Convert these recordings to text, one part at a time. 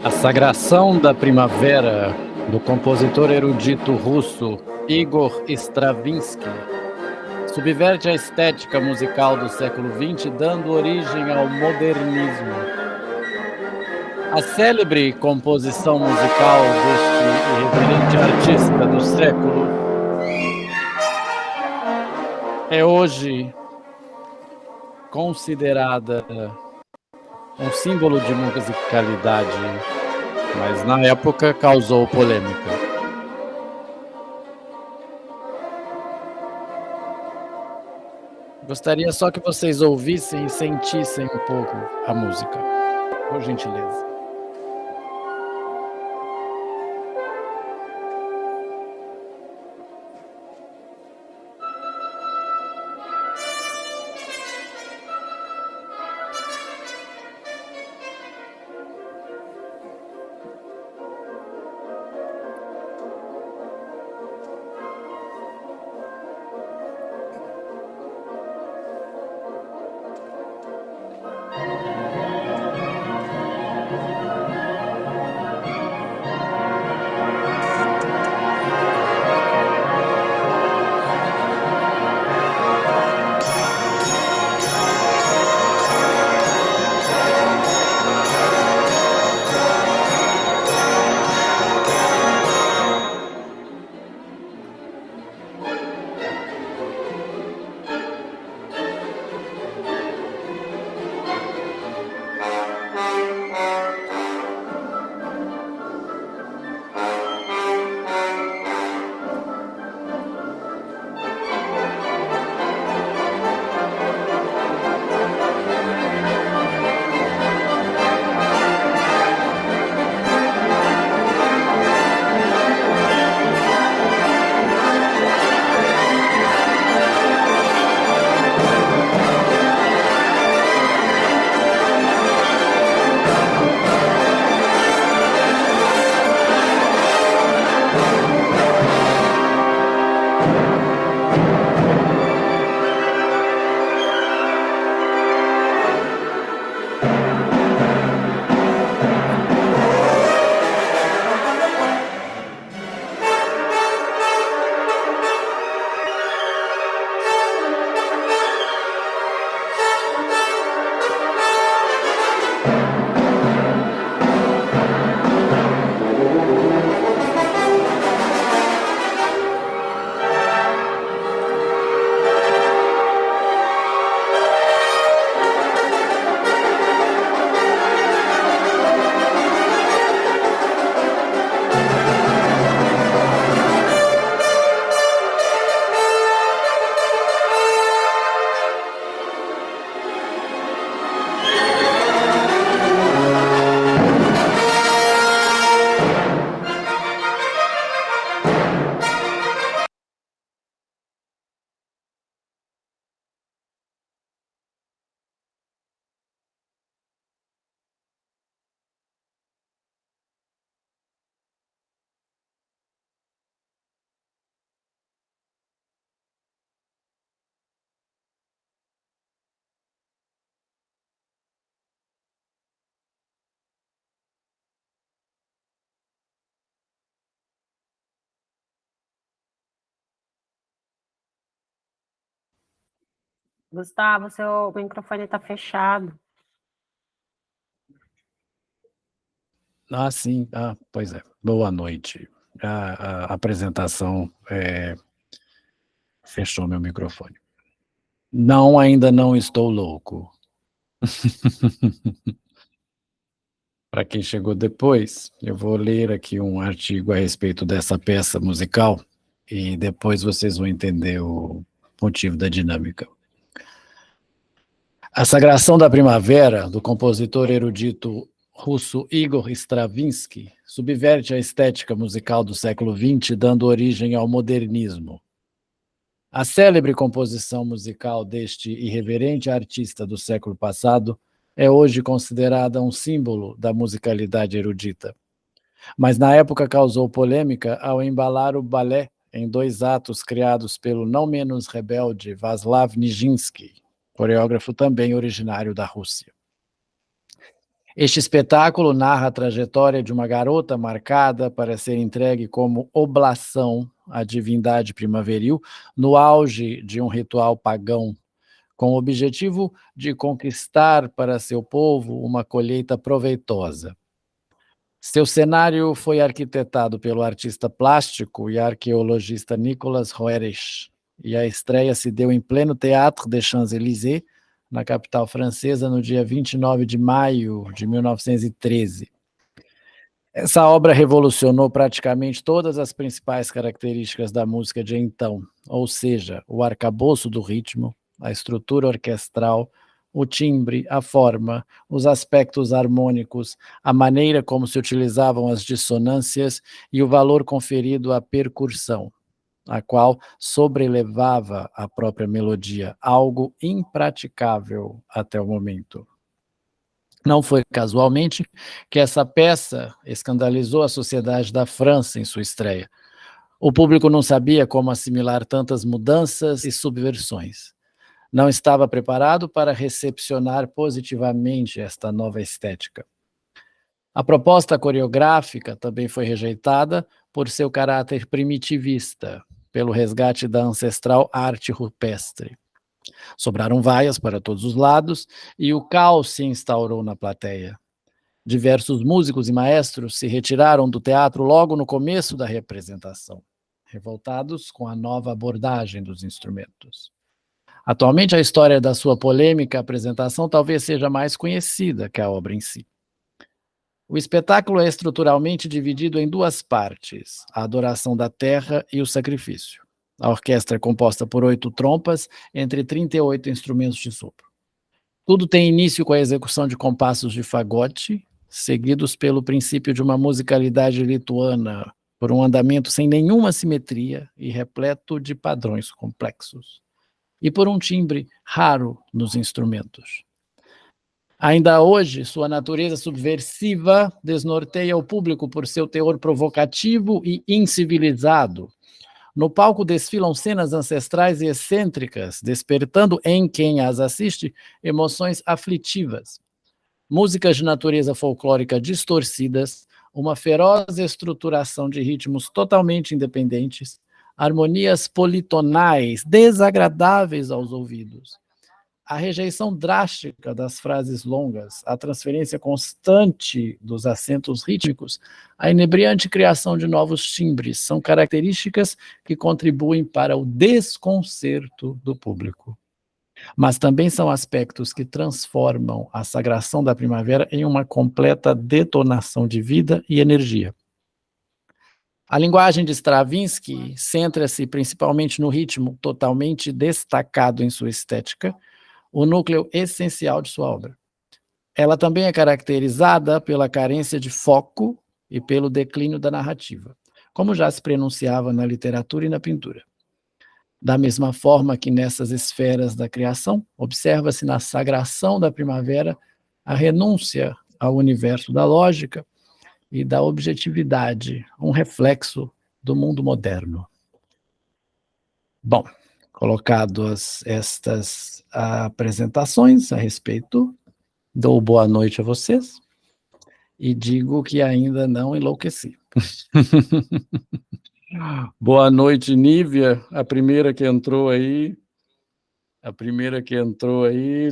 A Sagração da Primavera, do compositor erudito russo Igor Stravinsky, subverte a estética musical do século XX, dando origem ao modernismo. A célebre composição musical deste irreverente artista do século é hoje considerada um símbolo de musicalidade, mas na época causou polêmica. Gostaria só que vocês ouvissem e sentissem um pouco a música, por gentileza. Gustavo, seu microfone está fechado. Sim. Pois é. Boa noite. A apresentação fechou meu microfone. Não, ainda não estou louco. Para quem chegou depois, eu vou ler aqui um artigo a respeito dessa peça musical e depois vocês vão entender o motivo da dinâmica. A Sagração da Primavera, do compositor erudito russo Igor Stravinsky, subverte a estética musical do século XX, dando origem ao modernismo. A célebre composição musical deste irreverente artista do século passado é hoje considerada um símbolo da musicalidade erudita. Mas na época causou polêmica ao embalar o balé em 2 atos criados pelo não menos rebelde Vaslav Nijinsky, coreógrafo também originário da Rússia. Este espetáculo narra a trajetória de uma garota marcada para ser entregue como oblação à divindade primaveril no auge de um ritual pagão, com o objetivo de conquistar para seu povo uma colheita proveitosa. Seu cenário foi arquitetado pelo artista plástico e arqueologista Nicolas Roerich, e a estreia se deu em pleno Théâtre des Champs-Élysées, na capital francesa, no dia 29 de maio de 1913. Essa obra revolucionou praticamente todas as principais características da música de então, ou seja, o arcabouço do ritmo, a estrutura orquestral, o timbre, a forma, os aspectos harmônicos, a maneira como se utilizavam as dissonâncias e o valor conferido à percussão, a qual sobrelevava a própria melodia, algo impraticável até o momento. Não foi casualmente que essa peça escandalizou a sociedade da França em sua estreia. O público não sabia como assimilar tantas mudanças e subversões. Não estava preparado para recepcionar positivamente esta nova estética. A proposta coreográfica também foi rejeitada por seu caráter primitivista, pelo resgate da ancestral arte rupestre. Sobraram vaias para todos os lados e o caos se instaurou na plateia. Diversos músicos e maestros se retiraram do teatro logo no começo da representação, revoltados com a nova abordagem dos instrumentos. Atualmente, a história da sua polêmica apresentação talvez seja mais conhecida que a obra em si. O espetáculo é estruturalmente dividido em duas partes, a adoração da terra e o sacrifício. A orquestra é composta por 8 trompas, entre 38 instrumentos de sopro. Tudo tem início com a execução de compassos de fagote, seguidos pelo princípio de uma musicalidade lituana, por um andamento sem nenhuma simetria e repleto de padrões complexos, e por um timbre raro nos instrumentos. Ainda hoje, sua natureza subversiva desnorteia o público por seu teor provocativo e incivilizado. No palco desfilam cenas ancestrais e excêntricas, despertando em quem as assiste emoções aflitivas. Músicas de natureza folclórica distorcidas, uma feroz estruturação de ritmos totalmente independentes, harmonias politonais desagradáveis aos ouvidos. A rejeição drástica das frases longas, a transferência constante dos acentos rítmicos, a inebriante criação de novos timbres são características que contribuem para o desconcerto do público. Mas também são aspectos que transformam a sagração da primavera em uma completa detonação de vida e energia. A linguagem de Stravinsky centra-se principalmente no ritmo, totalmente destacado em sua estética, o núcleo essencial de sua obra. Ela também é caracterizada pela carência de foco e pelo declínio da narrativa, como já se prenunciava na literatura e na pintura. Da mesma forma que nessas esferas da criação, observa-se na sagração da primavera a renúncia ao universo da lógica e da objetividade, um reflexo do mundo moderno. Bom, colocadas estas apresentações a respeito, dou boa noite a vocês e digo que ainda não enlouqueci. Boa noite, Nívia, a primeira que entrou aí.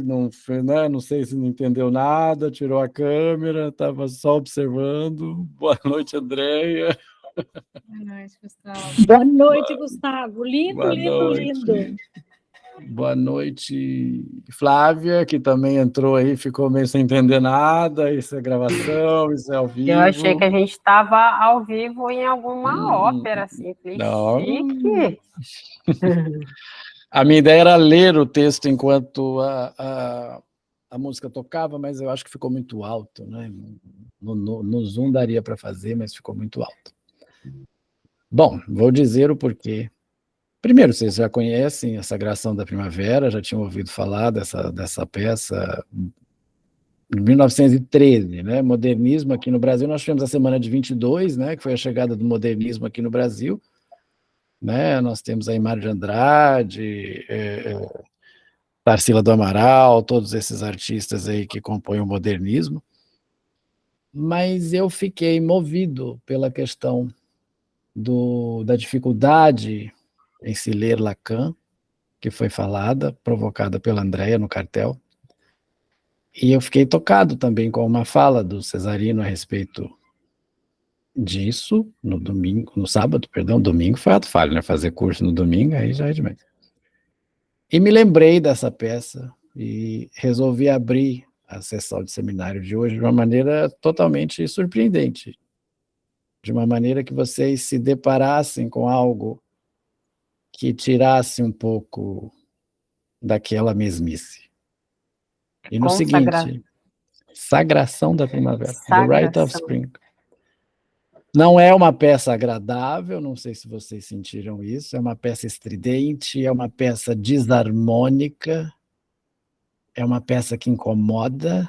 Não sei se não entendeu nada, tirou a câmera, estava só observando. Boa noite, Andréia. Boa noite, Gustavo. Boa noite, Gustavo. Lindo, Boa lindo, noite. lindo. Boa noite, Flávia, que também entrou aí, ficou meio sem entender nada. Isso é gravação, isso é ao vivo. Eu achei que a gente estava ao vivo em alguma ópera, assim. Chique. A minha ideia era ler o texto enquanto a música tocava, mas eu acho que ficou muito alto, né? No Zoom daria para fazer, mas ficou muito alto. Bom, vou dizer o porquê. Primeiro, vocês já conhecem a Sagração da Primavera, já tinham ouvido falar dessa peça em 1913, né? Modernismo aqui no Brasil, nós tivemos a Semana de 22, né? Que foi a chegada do modernismo aqui no Brasil, né? Nós temos aí Mário de Andrade, Tarsila do Amaral, todos esses artistas aí que compõem o modernismo. mas eu fiquei movido pela questão da dificuldade em se ler Lacan, que foi falada, provocada pela Andréa no cartel, e eu fiquei tocado também com uma fala do Cesarino a respeito disso no sábado, domingo foi ato falho, né? Fazer curso no domingo, aí já é demais. E me lembrei dessa peça e resolvi abrir a sessão de seminário de hoje de uma maneira totalmente surpreendente, de uma maneira que vocês se deparassem com algo que tirasse um pouco daquela mesmice. E no seguinte, Sagração da Primavera, The Rite of Spring. Não é uma peça agradável, não sei se vocês sentiram isso, é uma peça estridente, é uma peça desarmônica, é uma peça que incomoda,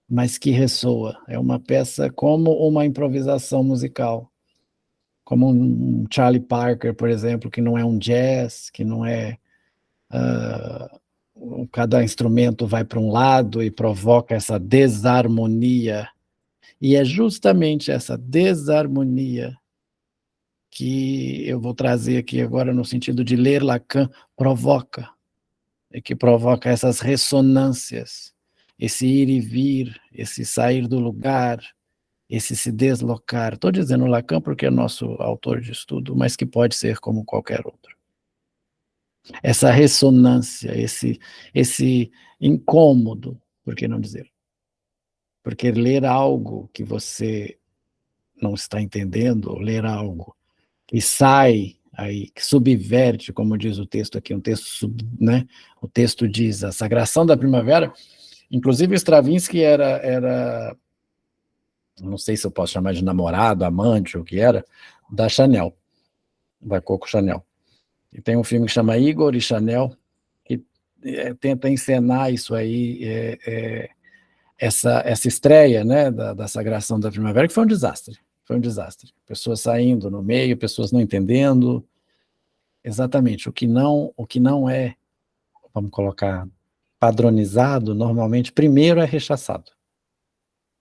mas que ressoa. É uma peça como uma improvisação musical, como um Charlie Parker, por exemplo, que não é um jazz, que não é... cada instrumento vai para um lado e provoca essa desarmonia. E é justamente essa desarmonia que eu vou trazer aqui agora no sentido de ler Lacan, provoca, e que provoca essas ressonâncias, esse ir e vir, esse sair do lugar, esse se deslocar. Estou dizendo Lacan porque é nosso autor de estudo, mas que pode ser como qualquer outro. Essa ressonância, esse incômodo, por que não dizer? Porque ler algo que você não está entendendo, ler algo que sai aí, que subverte, como diz o texto aqui, um texto, né? O texto diz a Sagração da Primavera. Inclusive Stravinsky era, não sei se eu posso chamar de namorado, amante, o que era, da Chanel, da Coco Chanel. E tem um filme que chama Igor e Chanel, que tenta encenar isso aí, essa estreia, né, da Sagração da Primavera, que foi um desastre. Foi um desastre. Pessoas saindo no meio, pessoas não entendendo. Exatamente. O que não é, vamos colocar, padronizado, normalmente, primeiro é rechaçado.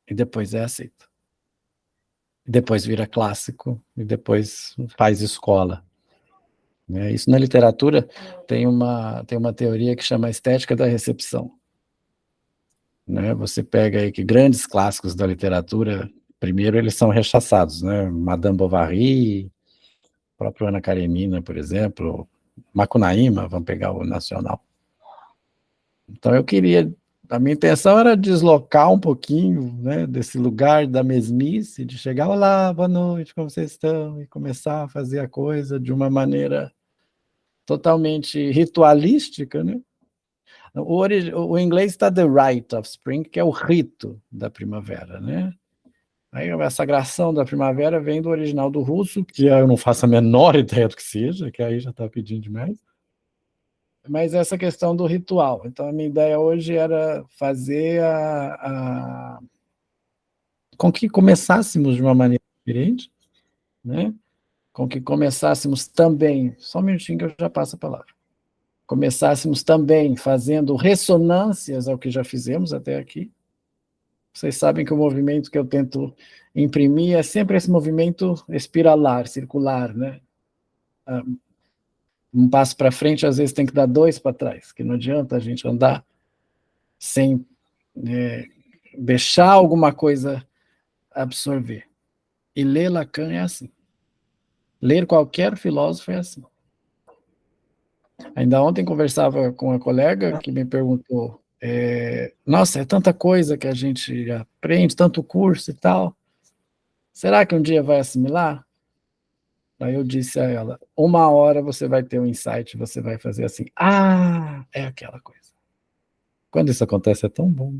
E depois é aceito. E depois vira clássico, e depois faz escola. Isso na literatura tem uma teoria que chama estética da recepção. Você pega aí que grandes clássicos da literatura, primeiro eles são rechaçados, né? Madame Bovary, o próprio Ana Karenina, por exemplo, Macunaíma, vamos pegar o nacional. Então a minha intenção era deslocar um pouquinho, né, desse lugar da mesmice, de chegar, olá, boa noite, como vocês estão? E começar a fazer a coisa de uma maneira totalmente ritualística, né? O inglês está The Rite of Spring, que é o rito da primavera, né? Aí a Sagração da Primavera vem do original do russo, que eu não faço a menor ideia do que seja, que aí já está pedindo demais. Mas essa questão do ritual. Então, a minha ideia hoje era fazer com que começássemos de uma maneira diferente, né? Com que começássemos também, só um minutinho que eu já passo a palavra, começássemos também fazendo ressonâncias ao que já fizemos até aqui. Vocês sabem que o movimento que eu tento imprimir é sempre esse movimento espiralar, circular, né? Um passo para frente, às vezes tem que dar dois para trás, que não adianta a gente andar sem deixar alguma coisa absorver. E ler Lacan é assim. Ler qualquer filósofo é assim. Ainda ontem conversava com uma colega que me perguntou, nossa, é tanta coisa que a gente aprende, tanto curso e tal, será que um dia vai assimilar? Aí eu disse a ela, 1 hora você vai ter um insight, você vai fazer assim, é aquela coisa. Quando isso acontece é tão bom,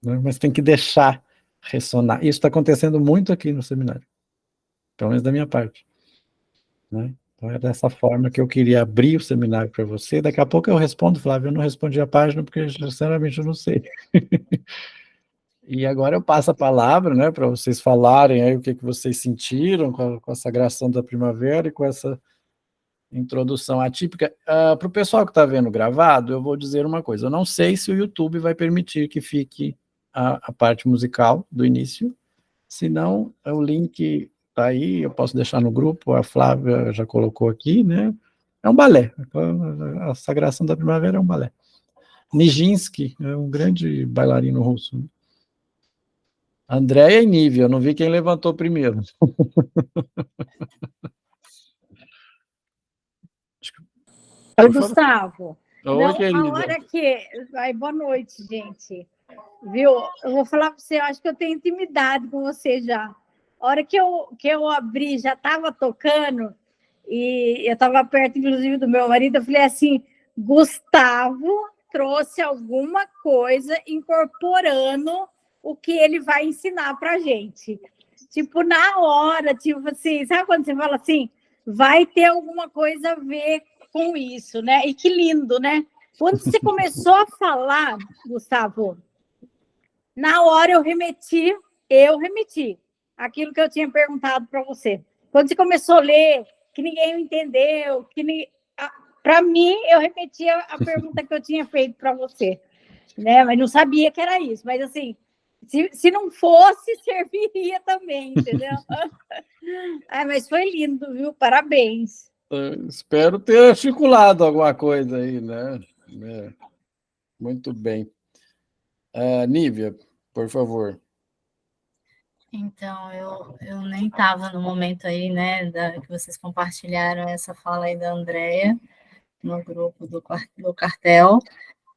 né? Mas tem que deixar ressonar. Isso está acontecendo muito aqui no seminário, pelo menos da minha parte, né? Então é dessa forma que eu queria abrir o seminário para você. Daqui a pouco eu respondo, Flávio, eu não respondi a página porque, sinceramente, eu não sei. E agora eu passo a palavra, né, para vocês falarem aí o que vocês sentiram com a Sagração da Primavera e com essa introdução atípica. Para o pessoal que está vendo gravado, eu vou dizer uma coisa, eu não sei se o YouTube vai permitir que fique a parte musical do início. Se não, o link está aí, eu posso deixar no grupo, a Flávia já colocou aqui, né? É um balé. A Sagração da Primavera é um balé. Nijinsky é um grande bailarino russo. Andréia e Nívia, eu não vi quem levantou primeiro. Oi, Gustavo. Oi, querida. A hora que... Ai, boa noite, gente. Viu? Eu vou falar para você, eu acho que eu tenho intimidade com você já. A hora que eu abri, já estava tocando, e eu estava perto, inclusive, do meu marido, eu falei assim, Gustavo trouxe alguma coisa incorporando o que ele vai ensinar para a gente. Tipo, na hora, tipo assim, sabe quando você fala assim, vai ter alguma coisa a ver com isso, né? E que lindo, né? Quando você começou a falar, Gustavo, na hora eu remeti aquilo que eu tinha perguntado para você. Quando você começou a ler, que ninguém entendeu, para mim, eu remeti a pergunta que eu tinha feito para você, né? Mas não sabia que era isso. Mas, assim, se não fosse, serviria também, entendeu? Mas foi lindo, viu? Parabéns. Espero ter articulado alguma coisa aí, né? Muito bem. Nívia, por favor. Então, eu nem estava no momento aí, né, que vocês compartilharam essa fala aí da Andréia no grupo do cartel,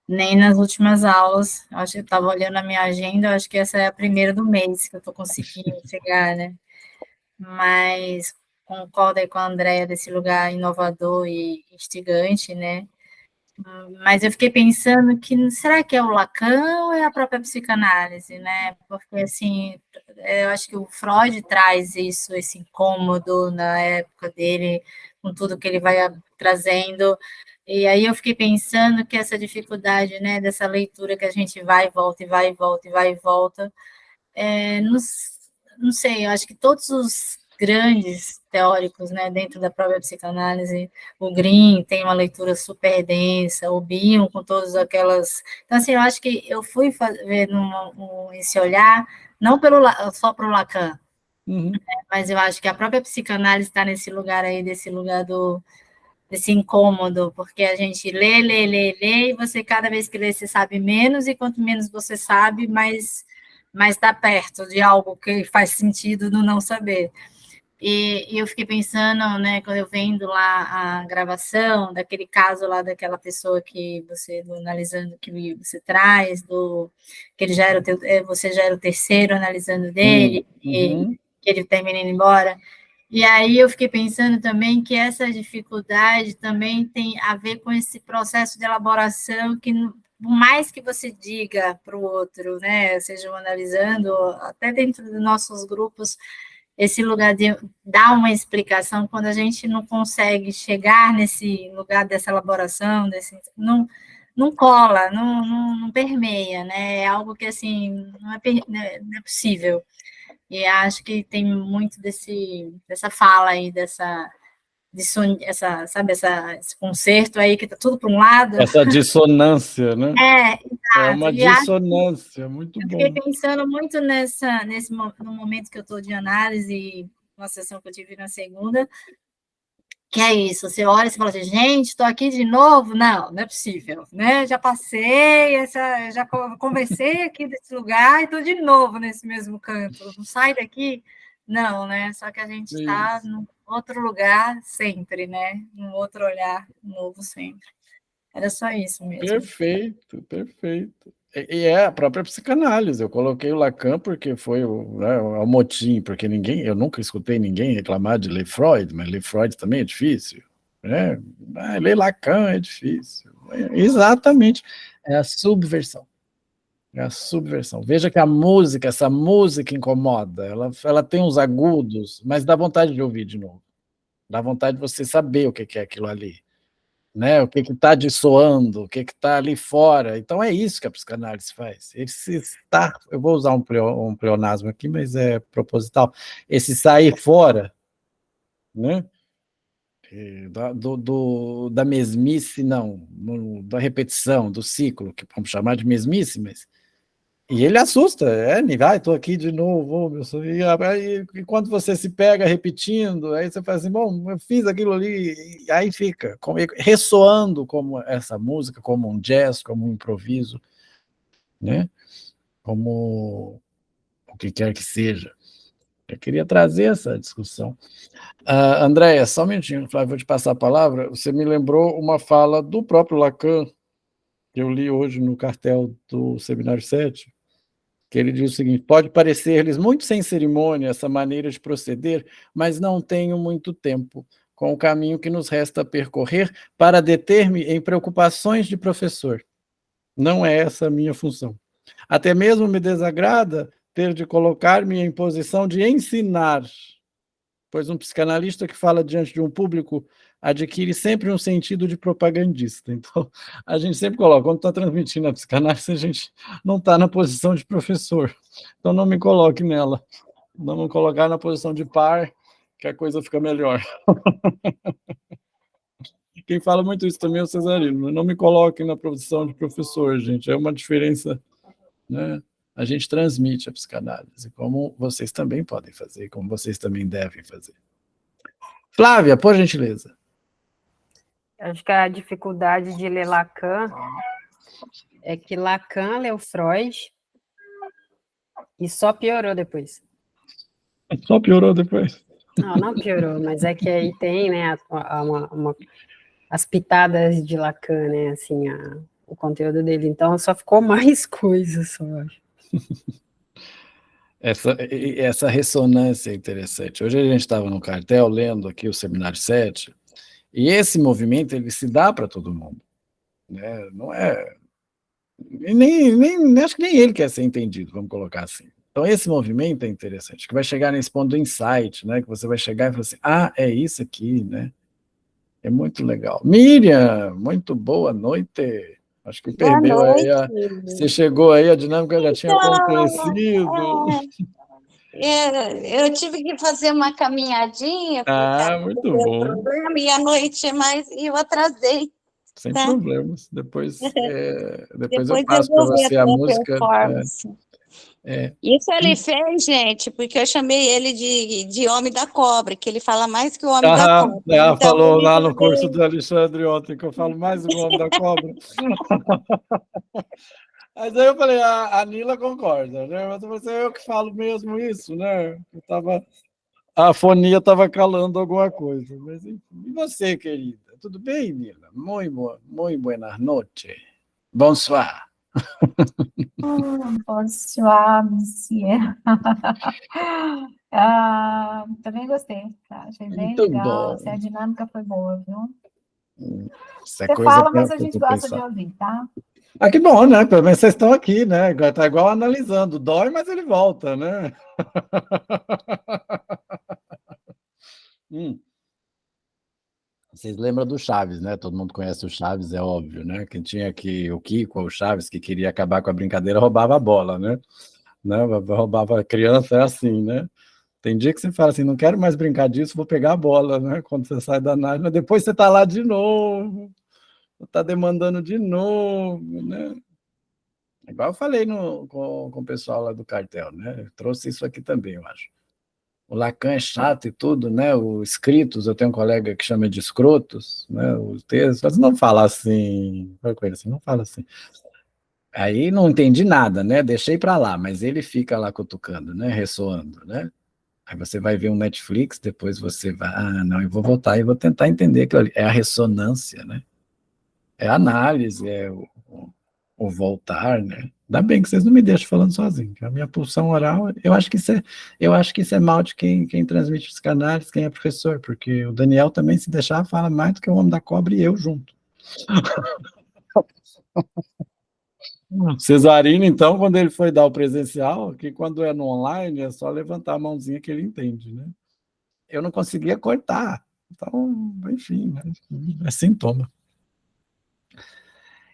nem nas últimas aulas. Acho que eu estava olhando a minha agenda, acho que essa é a primeira do mês que eu estou conseguindo chegar, né? Mas concordo aí com a Andréia desse lugar inovador e instigante, né? Mas eu fiquei pensando que será que é o Lacan ou é a própria psicanálise, né? Porque assim, eu acho que o Freud traz isso, esse incômodo na época dele, com tudo que ele vai trazendo. E aí eu fiquei pensando que essa dificuldade, né, dessa leitura que a gente vai e volta, e vai e volta, e vai e volta, não sei, eu acho que todos os grandes teóricos, né, dentro da própria psicanálise, o Green tem uma leitura super densa, o Bion com todas aquelas... Então, assim, eu acho que eu fui ver esse olhar, não só para o Lacan, né, mas eu acho que a própria psicanálise está nesse lugar aí, desse lugar desse incômodo, porque a gente lê, e você, cada vez que lê, você sabe menos, e quanto menos você sabe, mais está perto de algo que faz sentido no não saber. E eu fiquei pensando, né, quando eu vendo lá a gravação daquele caso lá daquela pessoa que você, analisando que você traz, que ele já era você já era o terceiro analisando dele, e que ele termina indo embora. E aí eu fiquei pensando também que essa dificuldade também tem a ver com esse processo de elaboração que, por mais que você diga para o outro, né, sejam analisando, até dentro dos nossos grupos, esse lugar de dar uma explicação, quando a gente não consegue chegar nesse lugar dessa elaboração, não cola, não permeia, né? É algo que, assim, não é possível. E acho que tem muito dessa fala aí, esse concerto aí que está tudo para um lado. Essa dissonância, né? Exato. É uma dissonância, muito bom. Eu fiquei pensando muito no momento que eu estou de análise, uma sessão que eu tive na segunda, que é isso, você olha e fala assim, gente, estou aqui de novo? Não é possível, né? Já passei, já conversei aqui desse lugar e estou de novo nesse mesmo canto. Não sai daqui? Não, né? Só que a gente está num outro lugar sempre, né? Num outro olhar novo sempre. Era só isso mesmo. Perfeito, perfeito. E é a própria psicanálise. Eu coloquei o Lacan porque foi o motim, porque eu nunca escutei ninguém reclamar de ler Freud, mas ler Freud também é difícil, né? Ler Lacan é difícil. Exatamente. É a subversão. É a subversão. Veja que essa música incomoda. Ela tem uns agudos, mas dá vontade de ouvir de novo. Dá vontade de você saber o que é aquilo ali. Né, o que está dissoando, o que está ali fora. Então é isso que a psicanálise faz. Eu vou usar um pleonasmo aqui, mas é proposital. Esse sair fora, né, da mesmice, não, da repetição, do ciclo, que vamos chamar de mesmice, mas E ele assusta, vai, estou aqui de novo, meu sonho. E quando você se pega repetindo, aí você fala assim, bom, eu fiz aquilo ali, e aí fica ressoando como essa música, como um jazz, como um improviso, né? Como o que quer que seja. Eu queria trazer essa discussão. Andréia, só um minutinho, Flávio, vou te passar a palavra. Você me lembrou uma fala do próprio Lacan, que eu li hoje no cartel do Seminário 7, que ele diz o seguinte: pode parecer-lhes muito sem cerimônia essa maneira de proceder, mas não tenho muito tempo com o caminho que nos resta percorrer para deter-me em preocupações de professor. Não é essa a minha função. Até mesmo me desagrada ter de colocar-me em posição de ensinar, pois um psicanalista que fala diante de um público adquire sempre um sentido de propagandista. Então, a gente sempre coloca, quando está transmitindo a psicanálise, a gente não está na posição de professor. Então, não me coloque nela. Vamos colocar na posição de par, que a coisa fica melhor. Quem fala muito isso também é o Cesarino. Não me coloque na posição de professor, gente. É uma diferença, né? A gente transmite a psicanálise, como vocês também podem fazer, como vocês também devem fazer. Flávia, por gentileza. Acho que a dificuldade de ler Lacan é que Lacan leu Freud e só piorou depois. Só piorou depois? Não piorou, mas é que aí tem, né, as pitadas de Lacan, né, assim, o conteúdo dele. Então, só ficou mais coisa, só acho. Essa ressonância é interessante. Hoje a gente estava no cartel lendo aqui o Seminário 7, e esse movimento ele se dá para todo mundo, né? Não é... acho que nem ele quer ser entendido, vamos colocar assim. Então esse movimento é interessante, que vai chegar nesse ponto do insight, né? Que você vai chegar e falar assim, é isso aqui, né? É muito legal. Miriam, muito boa noite. Acho que perdeu aí. Você chegou aí, a dinâmica já tinha acontecido. Eu tive que fazer uma caminhadinha. Muito bom. Problema, e à noite e eu atrasei. Sem problemas. Depois eu passo para você a música. Isso ele fez, gente, porque eu chamei ele de Homem da Cobra, que ele fala mais que o Homem da Cobra. Então, falou lá no curso do Alexandre ontem, que eu falo mais do que o Homem da Cobra. Mas aí eu falei, a Nila concorda, né? Mas eu que falo mesmo isso, né? A fonia estava calando alguma coisa. Mas, enfim. E você, querida? Tudo bem, Nila? Muy buenas noches. Bonsoir. Bonsoir, monsieur. Também gostei, tá? Achei bem Muito legal. bom. A dinâmica foi boa, viu? Você fala, mas a gente gosta de ouvir, tá? Que bom, né? Pelo menos vocês estão aqui, né? Tá igual analisando. Dói, mas ele volta, né? Vocês lembram do Chaves, né? Todo mundo conhece o Chaves, é óbvio, né? Quem tinha aqui o Kiko, o Chaves, que queria acabar com a brincadeira, roubava a bola, né? Roubava a criança, é assim, né? Tem dia que você fala assim, não quero mais brincar disso, vou pegar a bola, né? Quando você sai da análise, mas depois você tá lá de novo, tá demandando de novo, né? Igual eu falei com o pessoal lá do cartel, né? Eu trouxe isso aqui também, eu acho. O Lacan é chato e tudo, né? Os escritos, eu tenho um colega que chama de escrotos, né? Os textos, mas não fala assim, não fala assim. Aí não entendi nada, né? Deixei para lá, mas ele fica lá cutucando, né? Ressoando, né? Aí você vai ver um Netflix, depois você vai, não, eu vou voltar e vou tentar entender aquilo ali. É a ressonância, né? É a análise, é o voltar, né? Ainda bem que vocês não me deixam falando sozinho, que a minha pulsão oral, eu acho que isso é mal de quem transmite psicanálise, quem é professor, porque o Daniel também, se deixar, fala mais do que o Homem da Cobra e eu junto. Cesarino, então, quando ele foi dar o presencial, que quando é no online, é só levantar a mãozinha que ele entende, né? Eu não conseguia cortar. Então, enfim, né? É sintoma.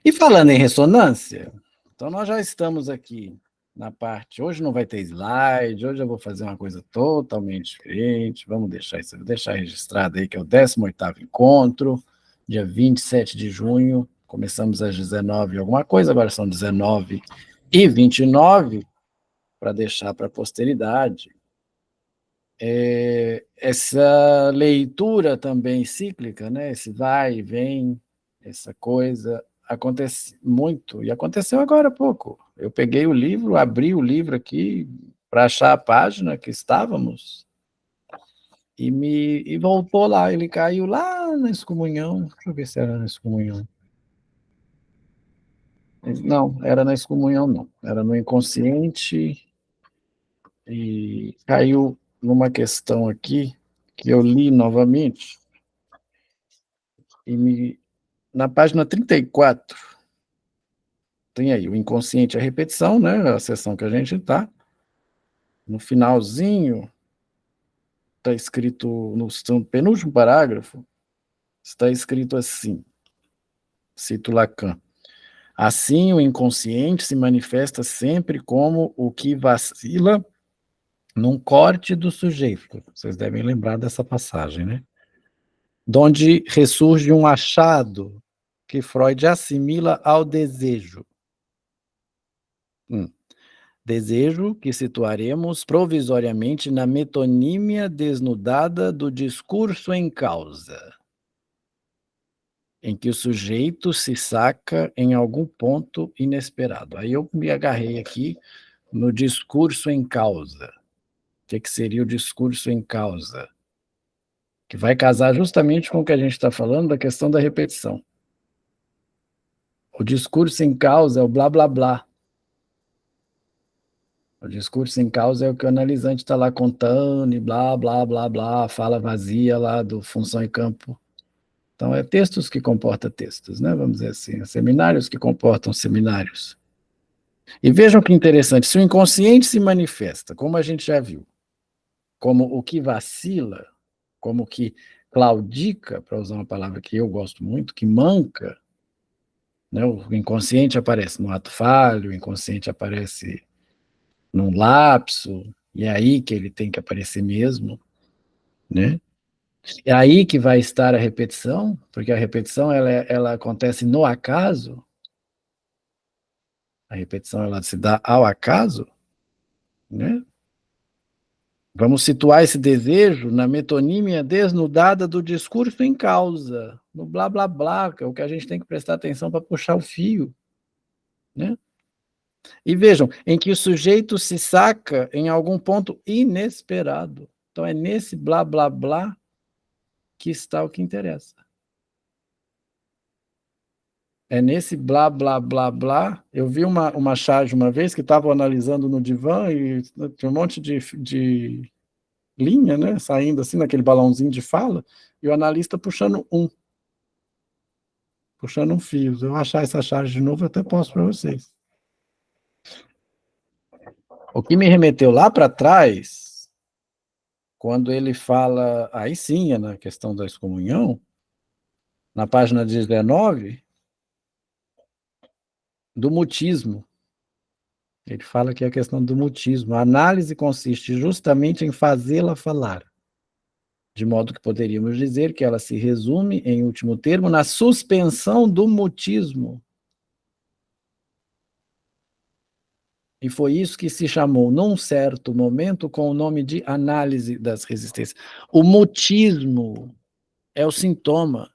E falando em ressonância, então nós já estamos aqui na parte... Hoje não vai ter slide, hoje eu vou fazer uma coisa totalmente diferente. Vamos deixar isso, vou deixar registrado aí, que é o 18º encontro, dia 27 de junho. Começamos às 19 alguma coisa, agora são 19 E 29, para deixar para a posteridade, essa leitura também cíclica, né? Esse vai e vem, essa coisa, acontece muito, e aconteceu agora há pouco. Eu peguei o livro, abri o livro aqui para achar a página que estávamos, e voltou lá, ele caiu lá na excomunhão. Deixa eu ver se era na excomunhão. Não, era na excomunhão, não. Era no inconsciente, e caiu numa questão aqui, que eu li novamente, na página 34, tem aí o inconsciente, a repetição, né, a sessão que a gente está. No finalzinho, está escrito, no penúltimo parágrafo, está escrito assim, cito Lacan: assim, o inconsciente se manifesta sempre como o que vacila num corte do sujeito. Vocês devem lembrar dessa passagem, né? Donde ressurge um achado que Freud assimila ao desejo. Desejo que situaremos provisoriamente na metonímia desnudada do discurso em causa, em que o sujeito se saca em algum ponto inesperado. Aí eu me agarrei aqui no discurso em causa. O que seria o discurso em causa? Que vai casar justamente com o que a gente está falando da questão da repetição. O discurso em causa é o blá blá blá. O discurso em causa é o que o analisante está lá contando, e blá, blá, blá, blá, fala vazia lá do função e campo. Então, é textos que comportam textos, né? Vamos dizer assim, seminários que comportam seminários. E vejam que interessante, se o inconsciente se manifesta, como a gente já viu, como o que vacila, como o que claudica, para usar uma palavra que eu gosto muito, que manca, né? O inconsciente aparece no ato falho, o inconsciente aparece num lapso, e é aí que ele tem que aparecer mesmo, né? É aí que vai estar a repetição, porque a repetição ela acontece no acaso, a repetição ela se dá ao acaso, né? Vamos situar esse desejo na metonímia desnudada do discurso em causa, no blá blá blá, que é o que a gente tem que prestar atenção para puxar o fio, né? E vejam, em que o sujeito se saca em algum ponto inesperado. Então é nesse blá blá blá que está o que interessa. É nesse blá, blá, blá, blá. Eu vi uma charge uma vez que estava analisando no divã e tinha um monte de linha, né, saindo assim naquele balãozinho de fala, e o analista puxando um fio. Se eu achar essa charge de novo, eu até posto para vocês. O que me remeteu lá para trás, quando ele fala, aí sim, é na questão da excomunhão, na página 19, do mutismo. Ele fala que é a questão do mutismo. A análise consiste justamente em fazê-la falar, de modo que poderíamos dizer que ela se resume, em último termo, na suspensão do mutismo. E foi isso que se chamou, num certo momento, com o nome de análise das resistências. O mutismo é o sintoma.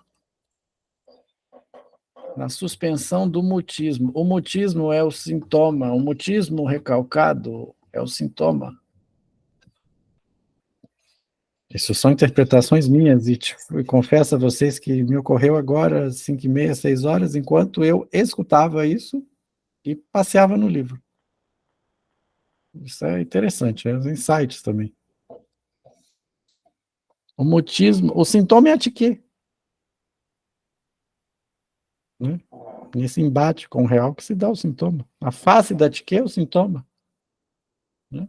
Na suspensão do mutismo. O mutismo é o sintoma, o mutismo recalcado é o sintoma. Isso são interpretações minhas, e confesso a vocês que me ocorreu agora, 5h30, 6 horas, enquanto eu escutava isso e passeava no livro. Isso é interessante, é os insights também. O mutismo, o sintoma é a tique, né? Nesse embate com o real que se dá o sintoma. A face da tique é o sintoma, né?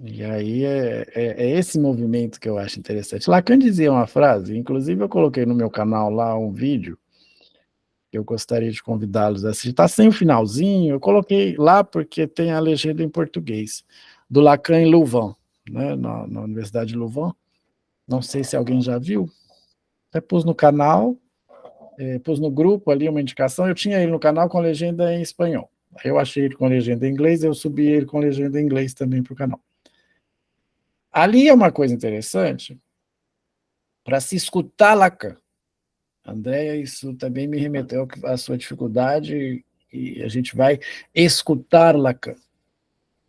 E aí é esse movimento que eu acho interessante. Lacan dizia uma frase, inclusive eu coloquei no meu canal lá um vídeo, que eu gostaria de convidá-los a assistir. Está sem o finalzinho, eu coloquei lá porque tem a legenda em português, do Lacan em Louvain, né, na Universidade de Louvain. Não sei se alguém já viu. Até pus no canal, pus no grupo ali uma indicação, eu tinha ele no canal com legenda em espanhol. Aí eu achei ele com legenda em inglês, eu subi ele com legenda em inglês também para o canal. Ali é uma coisa interessante para se escutar Lacan. Andréia, isso também me remeteu à sua dificuldade, e a gente vai escutar Lacan.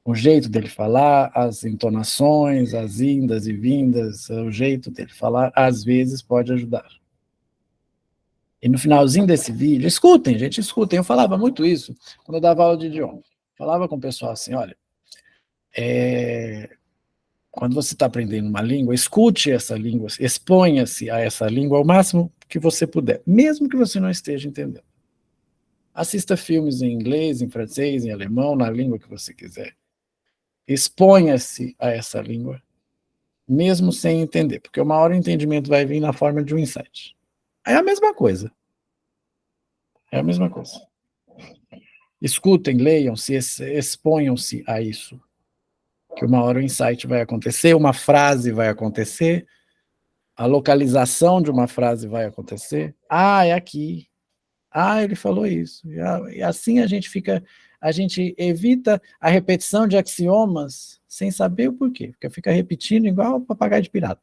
O jeito dele falar, as entonações, as indas e vindas, o jeito dele falar, às vezes pode ajudar. E no finalzinho desse vídeo, escutem, gente, escutem. Eu falava muito isso quando eu dava aula de idioma. Falava com o pessoal assim, olha, quando você está aprendendo uma língua, escute essa língua, exponha-se a essa língua ao máximo que você puder, mesmo que você não esteja entendendo. Assista filmes em inglês, em francês, em alemão, na língua que você quiser. Exponha-se a essa língua, mesmo sem entender, porque uma hora o entendimento vai vir na forma de um insight. É a mesma coisa. É a mesma coisa. Escutem, leiam-se, exponham-se a isso. Que uma hora o insight vai acontecer, uma frase vai acontecer, a localização de uma frase vai acontecer. Ah, é aqui. Ah, ele falou isso. E assim a gente evita a repetição de axiomas sem saber o porquê, porque fica repetindo igual papagaio de pirata.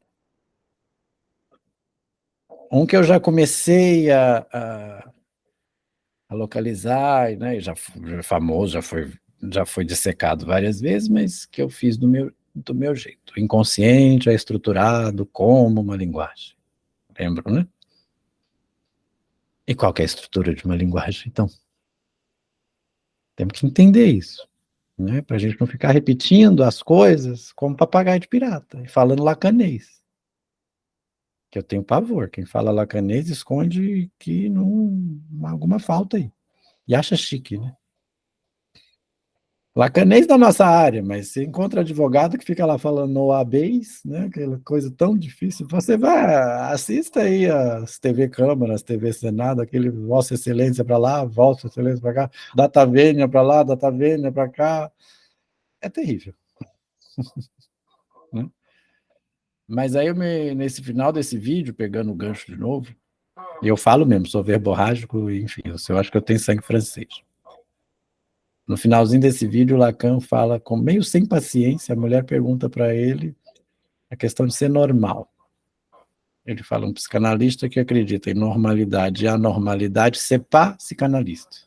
Um que eu já comecei a localizar, né, já é famoso, já foi dissecado várias vezes, mas que eu fiz do meu jeito. O inconsciente é estruturado como uma linguagem. Lembram, né? E qual que é a estrutura de uma linguagem, então? Temos que entender isso, né? Para a gente não ficar repetindo as coisas como papagaio de pirata, e falando lacanês. Que eu tenho pavor. Quem fala lacanês esconde que alguma falta aí. E acha chique, né? Lacanês da nossa área, mas você encontra advogado que fica lá falando no habeas, né? Aquela coisa tão difícil. Você assista aí as TV Câmara, as TV Senado, aquele Vossa Excelência para lá, Vossa Excelência para cá, Data Vênia para lá, Data Vênia para cá. É terrível. Né? Mas aí, nesse final desse vídeo, pegando o gancho de novo, e eu falo mesmo, sou verborrágico, enfim, eu acho que eu tenho sangue francês. No finalzinho desse vídeo, o Lacan fala, meio sem paciência, a mulher pergunta para ele a questão de ser normal. Ele fala, um psicanalista que acredita em normalidade e anormalidade, c'est pas psicanalista.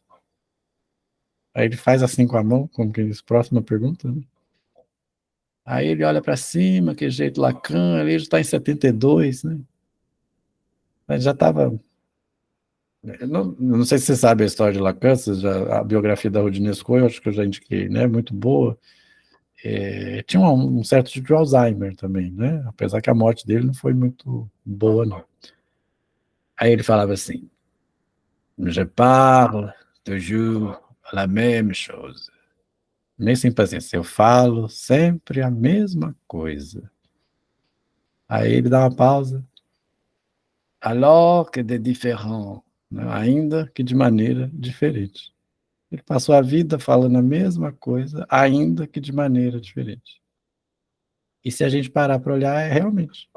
Aí ele faz assim com a mão, como que diz, próxima pergunta, né? Aí ele olha para cima, que jeito Lacan, ele já está em 72, né? Mas já estava... Não sei se você sabe a história de Lacan, a biografia da Roudinesco, eu acho que eu já indiquei, né? Muito boa. Tinha um certo tipo de Alzheimer também, né? Apesar que a morte dele não foi muito boa, não. Aí ele falava assim, je parle toujours la même chose. Nem sem paciência, eu falo sempre a mesma coisa. Aí ele dá uma pausa. Alors que de différent, né? Ainda que de maneira diferente. Ele passou a vida falando a mesma coisa, ainda que de maneira diferente. E se a gente parar para olhar, é realmente.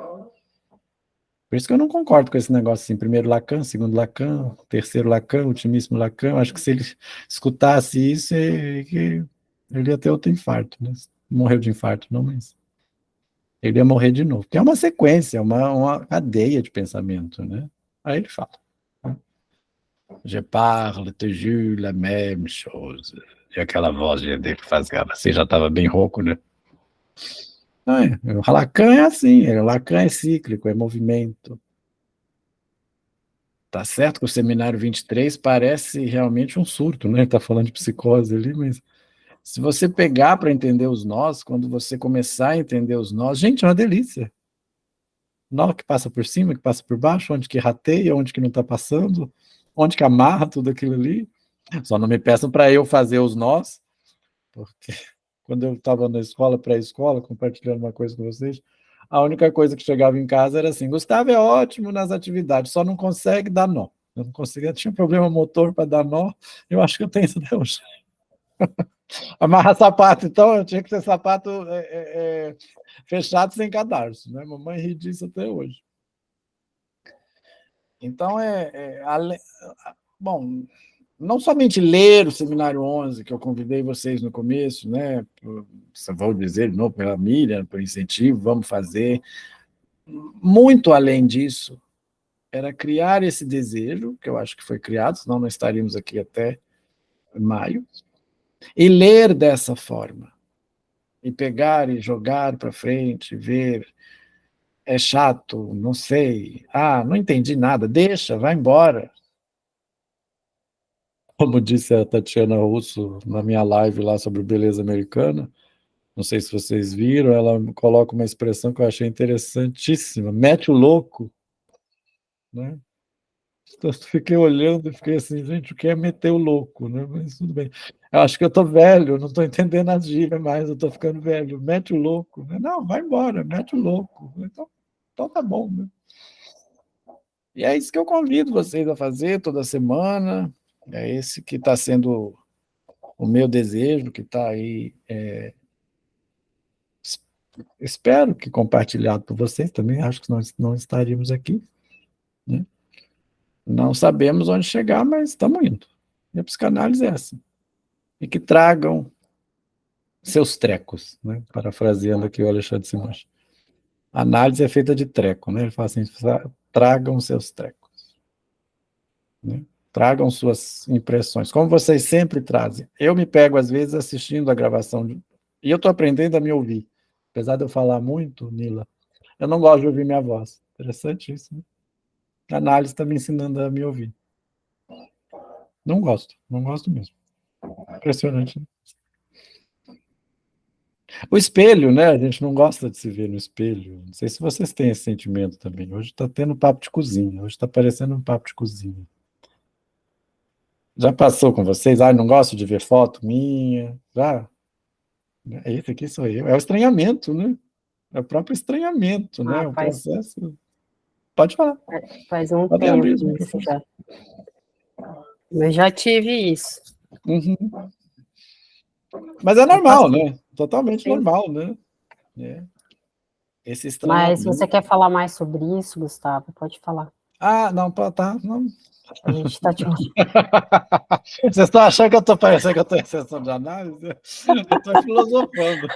Por isso que eu não concordo com esse negócio assim, primeiro Lacan, segundo Lacan, terceiro Lacan, ultimíssimo Lacan. Eu acho que se ele escutasse isso, ele ia ter outro infarto, né? Morreu de infarto, não, mas ele ia morrer de novo. Porque é uma sequência, uma cadeia de pensamento, né? Aí ele fala. Je parle toujours la même chose. E aquela voz dele que faz gaba. Você já estava bem rouco, né? O Lacan é assim, o Lacan é cíclico, é movimento. Tá certo que o Seminário 23 parece realmente um surto, né? Ele tá falando de psicose ali, mas se você pegar para entender os nós, quando você começar a entender os nós, gente, é uma delícia. Nó que passa por cima, que passa por baixo, onde que rateia, onde que não está passando, onde que amarra tudo aquilo ali. Só não me peçam para eu fazer os nós, porque quando eu estava na escola, pré-escola, compartilhando uma coisa com vocês, a única coisa que chegava em casa era assim, Gustavo é ótimo nas atividades, só não consegue dar nó. Eu não conseguia, tinha um problema motor para dar nó, eu acho que eu tenho isso até hoje. Amarrar sapato, então, eu tinha que ter sapato fechado sem cadarço, né? Mamãe ri disso até hoje. Então, bom, não somente ler o Seminário 11, que eu convidei vocês no começo, né? Vou dizer de novo, pela Miriam, por incentivo, vamos fazer. Muito além disso, era criar esse desejo, que eu acho que foi criado, senão não estaríamos aqui até maio, e ler dessa forma, e pegar e jogar para frente, ver, é chato, não sei, não entendi nada, deixa, vai embora. Como disse a Tatiana Russo na minha live lá sobre beleza americana, não sei se vocês viram, ela coloca uma expressão que eu achei interessantíssima, mete o louco, né? Então, eu fiquei olhando e fiquei assim, gente, o que é meter o louco, né? Mas tudo bem. Eu acho que eu estou velho, não estou entendendo as gírias mais, eu estou ficando velho. Mete o louco. Né? Não, vai embora, mete o louco. Então tá bom. Né? E é isso que eu convido vocês a fazer toda semana. É esse que está sendo o meu desejo, que está aí. Espero que compartilhado por vocês também. Acho que nós não estaríamos aqui. Né? Não sabemos onde chegar, mas estamos indo. E a psicanálise é assim. E que tragam seus trecos, né? Parafraseando aqui o Alexandre Simões. A análise é feita de treco, né? Ele fala assim, tragam seus trecos. Né? Tragam suas impressões, como vocês sempre trazem. Eu me pego, às vezes, assistindo a gravação, e eu estou aprendendo a me ouvir. Apesar de eu falar muito, Nila, eu não gosto de ouvir minha voz. Interessante isso, né? A análise está me ensinando a me ouvir. Não gosto mesmo. Impressionante, né? O espelho, né? A gente não gosta de se ver no espelho. Não sei se vocês têm esse sentimento também. Hoje está tendo papo de cozinha. Hoje está parecendo um papo de cozinha. Já passou com vocês? Não gosto de ver foto minha. Já? Esse aqui sou eu. É o estranhamento, né? É o próprio estranhamento, né? O processo. Pode falar. Faz um Pode tempo abrir isso já. Eu já tive isso. Uhum. Mas é normal, né? Totalmente normal, né? Esse estranhamento. Mas se você quer falar mais sobre isso, Gustavo, pode falar. Não, tá. Não. A gente está te ouvindo. Vocês estão achando que eu estou parecendo que eu estou em sessão de análise? Eu estou filosofando.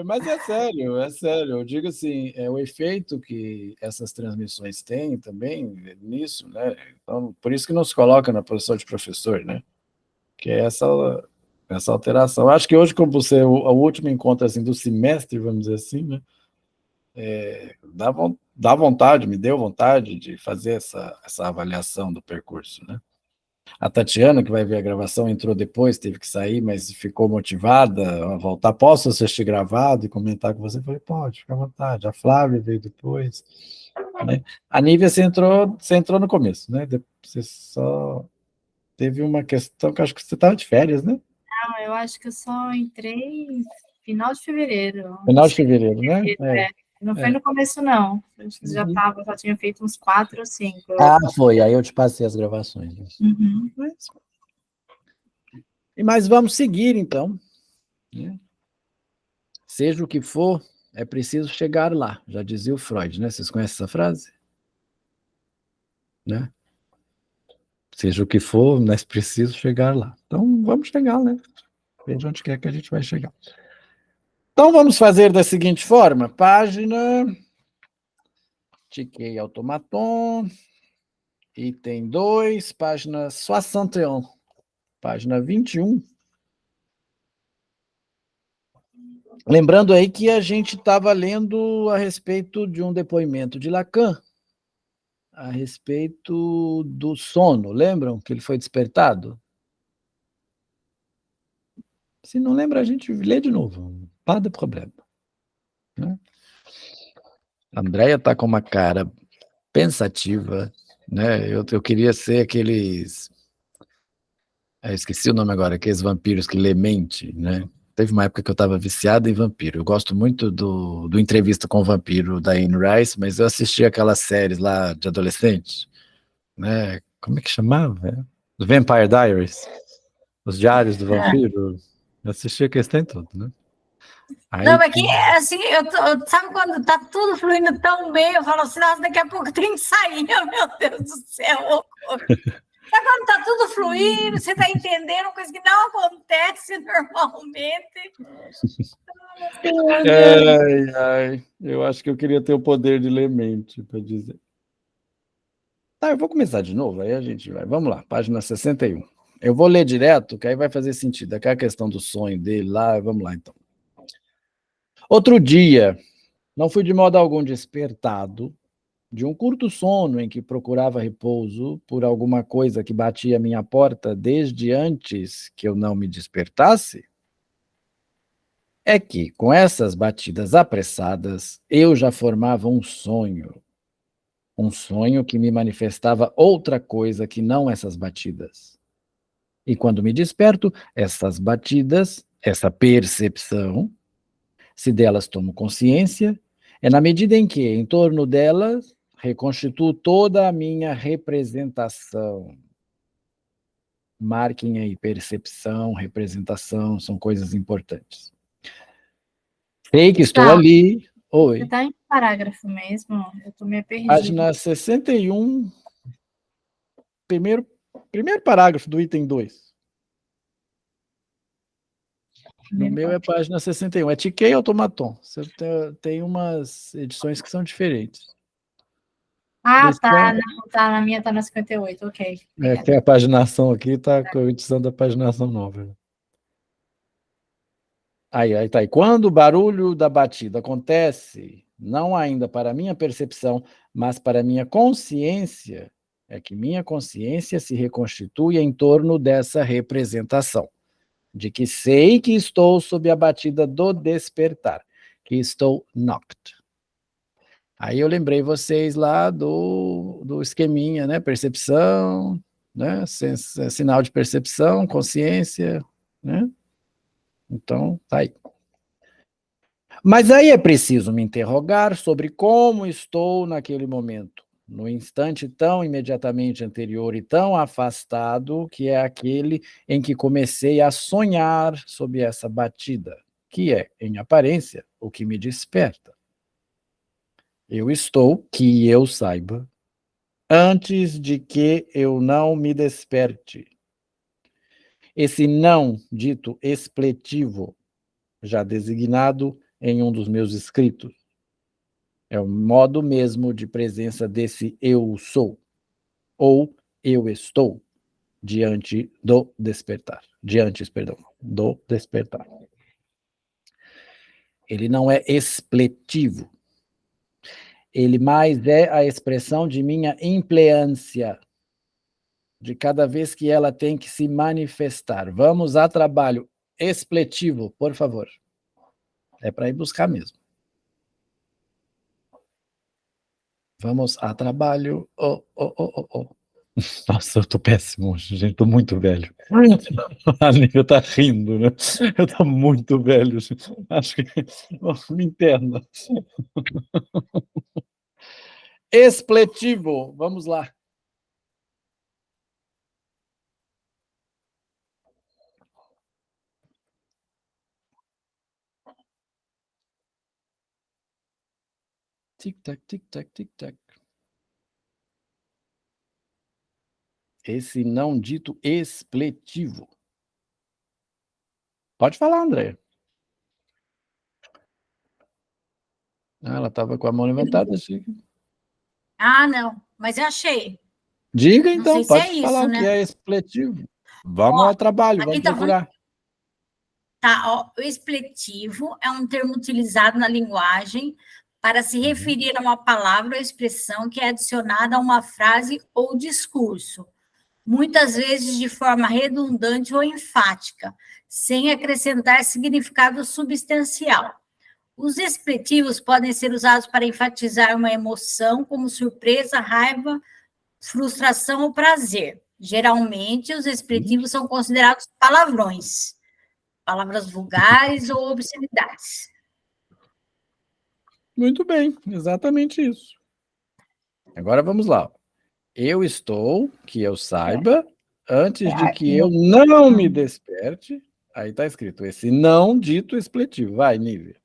Mas é sério. Eu digo assim, o efeito que essas transmissões têm também nisso, né? Então, por isso que não se coloca na posição de professor, né? Que é essa alteração. Eu acho que hoje, como você, o último encontro assim, do semestre, vamos dizer assim, né? Dá vontade, me deu vontade de fazer essa avaliação do percurso, né? A Tatiana, que vai ver a gravação, entrou depois, teve que sair, mas ficou motivada a voltar. Posso assistir gravado e comentar com você? Eu falei, pode, fica à vontade. A Flávia veio depois. Né? A Nívia, você entrou no começo, né? Você só teve uma questão que eu acho que você estava de férias, né? Não, eu acho que eu só entrei final de fevereiro. Final de fevereiro, né? Não foi no começo, não. Acho que já tinha feito uns 4 ou 5. Foi. Aí eu te passei as gravações. Uhum. Mas vamos seguir, então. Seja o que for, é preciso chegar lá. Já dizia o Freud, né? Vocês conhecem essa frase? Né? Seja o que for, mas preciso chegar lá. Então, vamos chegar, né? Veja onde quer que a gente vai chegar. Então, vamos fazer da seguinte forma. Página... Tiquei automaton. Item 2, página 61. Página 21. Lembrando aí que a gente estava lendo a respeito de um depoimento de Lacan, a respeito do sono. Lembram que ele foi despertado? Se não lembra, a gente lê de novo. Pas de problema. Né? A Andrea está com uma cara pensativa. Né? Eu queria ser aqueles... Eu esqueci o nome agora, aqueles vampiros que lê mente, né? Teve uma época que eu estava viciado em vampiro. Eu gosto muito do Entrevista com o Vampiro da Anne Rice, mas eu assisti aquelas séries lá de adolescente, né? Como é que chamava? Os Vampire Diaries, os Diários do Vampiro. Eu assisti a questão toda, né? Aí, Não, é que, assim, sabe quando tá tudo fluindo tão bem, eu falo assim, nossa, daqui a pouco tem que sair, meu Deus do céu. Sabe quando tá tudo fluindo, você tá entendendo coisa que não acontece normalmente? eu acho que eu queria ter o poder de ler mente para dizer. Tá, eu vou começar de novo, aí a gente vai. Vamos lá, página 61. Eu vou ler direto, que aí vai fazer sentido. Aquela questão do sonho dele lá, vamos lá então. Outro dia, não fui de modo algum despertado de um curto sono em que procurava repouso por alguma coisa que batia à minha porta desde antes que eu não me despertasse? É que, com essas batidas apressadas, eu já formava um sonho que me manifestava outra coisa que não essas batidas. E quando me desperto, essas batidas, essa percepção, se delas tomo consciência, é na medida em que, em torno delas, reconstituo toda a minha representação. Marquem aí, percepção, representação, são coisas importantes. Sei que estou ali. Você Oi. está em que parágrafo mesmo? Eu estou meio perdida. Página 61, primeiro parágrafo do item 2. No meu é página 61. É Tiquei Automaton. Você tem umas edições que são diferentes. Ah, tá. Não, tá. Na minha tá na 58, ok. É que a paginação aqui está com a edição da paginação nova. Aí tá. E quando o barulho da batida acontece, não ainda para minha percepção, mas para minha consciência, é que minha consciência se reconstitui em torno dessa representação, de que sei que estou sob a batida do despertar, que estou knocked. Aí eu lembrei vocês lá do esqueminha, né? Percepção, né? Sinal de percepção, consciência, né? Então, tá aí. Mas aí é preciso me interrogar sobre como estou naquele momento, no instante tão imediatamente anterior e tão afastado, que é aquele em que comecei a sonhar sob essa batida, que é, em aparência, o que me desperta. Eu estou, que eu saiba, antes de que eu não me desperte. Esse não dito expletivo, já designado em um dos meus escritos, é o modo mesmo de presença desse eu sou, ou eu estou, diante do despertar. Do despertar. Ele não é expletivo. Ele mais é a expressão de minha impleância, de cada vez que ela tem que se manifestar. Vamos a trabalho expletivo, por favor. É para ir buscar mesmo. Vamos a trabalho. Nossa, eu tô péssimo hoje, gente, tô muito velho. A Nívia tá rindo, né? Eu tô muito velho, gente. Acho que me interna. Expletivo, vamos lá. Tic-tac, tic-tac, tic-tac. Esse não dito expletivo. Pode falar, André. Ela estava com a mão levantada, Chico. Ah, não, mas eu achei. Diga, Não então, sei se pode é falar isso, o que né? é expletivo. Vamos Ó, ao trabalho, aqui vamos tá procurar. Tá, ó, o expletivo é um termo utilizado na linguagem para se referir a uma palavra ou expressão que é adicionada a uma frase ou discurso, muitas vezes de forma redundante ou enfática, sem acrescentar significado substancial. Os expletivos podem ser usados para enfatizar uma emoção, como surpresa, raiva, frustração ou prazer. Geralmente, os expletivos são considerados palavrões, palavras vulgares ou obscenidades. Muito bem, exatamente isso. Agora vamos lá. Eu estou, que eu saiba, antes de que eu não me desperte. Aí está escrito esse não dito expletivo. Vai, Nívia.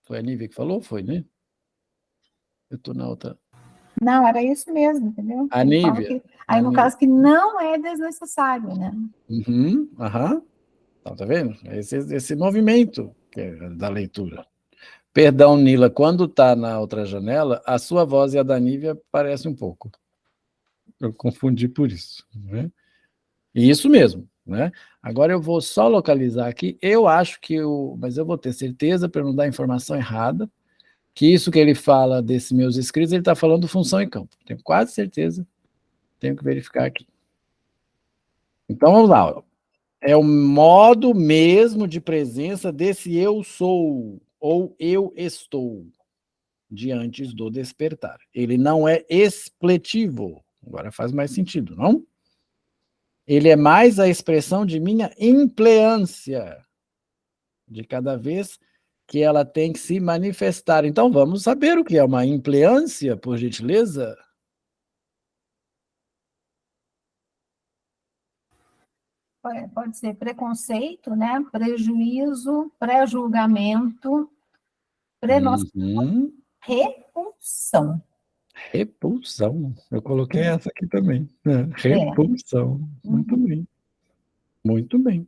Foi a Nívia que falou? Foi, né? Eu estou na outra. Não, era isso mesmo, entendeu? A Ele fala Nívia. que, aí, A no Nívia. caso, que não é desnecessário, né? Uhum, aham. Então, tá vendo? Esse movimento que é da leitura. Perdão, Nila, quando está na outra janela, a sua voz e a da Nívia parecem um pouco. Eu confundi por isso. Né? E isso mesmo. Né? Agora eu vou só localizar aqui. Eu acho que mas eu vou ter certeza, para não dar informação errada, que isso que ele fala desses meus escritos, ele está falando função e campo. Tenho quase certeza. Tenho que verificar aqui. Então vamos lá. É o modo mesmo de presença desse eu sou, ou eu estou, diante do despertar. Ele não é expletivo. Agora faz mais sentido, não? Ele é mais a expressão de minha impleância, de cada vez que ela tem que se manifestar. Então vamos saber o que é uma impleância, por gentileza? Pode ser preconceito, né? Prejuízo, pré-julgamento, prenoção, Uhum. repulsão. Repulsão. Eu coloquei essa aqui também. Repulsão. Muito bem. Muito bem.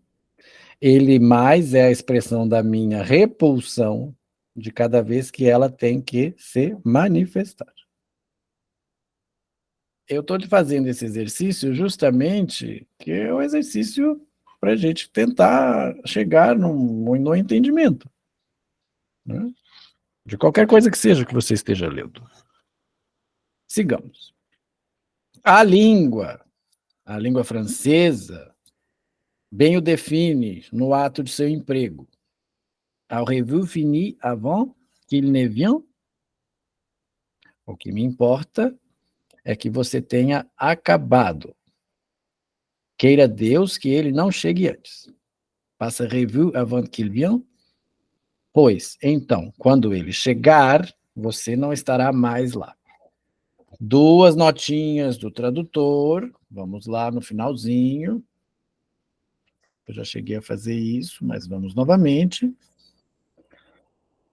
Ele mais é a expressão da minha repulsão de cada vez que ela tem que se manifestar. Eu estou te fazendo esse exercício justamente que é o exercício para a gente tentar chegar no entendimento. Né? De qualquer coisa que seja que você esteja lendo. Sigamos. A língua francesa, bem o define no ato de seu emprego. Aurez-vous fini avant qu'il ne vienne? O que me importa é que você tenha acabado. Queira Deus que ele não chegue antes. Passerez-vous avant qu'il vienne? Pois, então, quando ele chegar, você não estará mais lá. 2 notinhas do tradutor, vamos lá no finalzinho. Eu já cheguei a fazer isso, mas vamos novamente.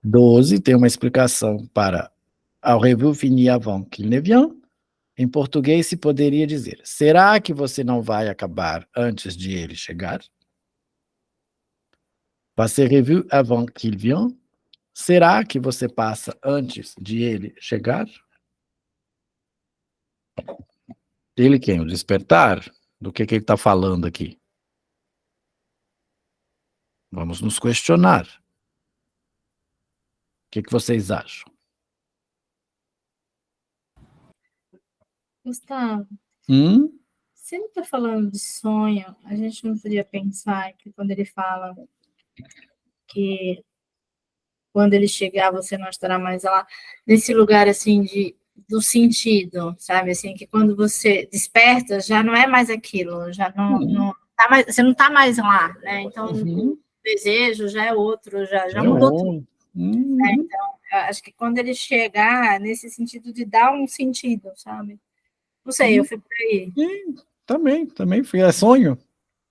12 tem uma explicação para aurez-vous fini avant qu'il ne vienne? Em português se poderia dizer, será que você não vai acabar antes de ele chegar? Passerez-vous avant qu'il vienne? Será que você passa antes de ele chegar? Ele quem? O despertar? Do que ele está falando aqui? Vamos nos questionar. O que vocês acham? Gustavo, Hum? se ele está falando de sonho, a gente não podia pensar que quando ele fala que quando ele chegar você não estará mais lá, nesse lugar assim do sentido, sabe? Assim, que quando você desperta já não é mais aquilo, já não tá mais, você não está mais lá, né? Então o desejo já é outro, já mudou tudo. Né? Então, eu acho que quando ele chegar nesse sentido de dar um sentido, sabe? Não sei, eu fui por aí. Também fui. É sonho.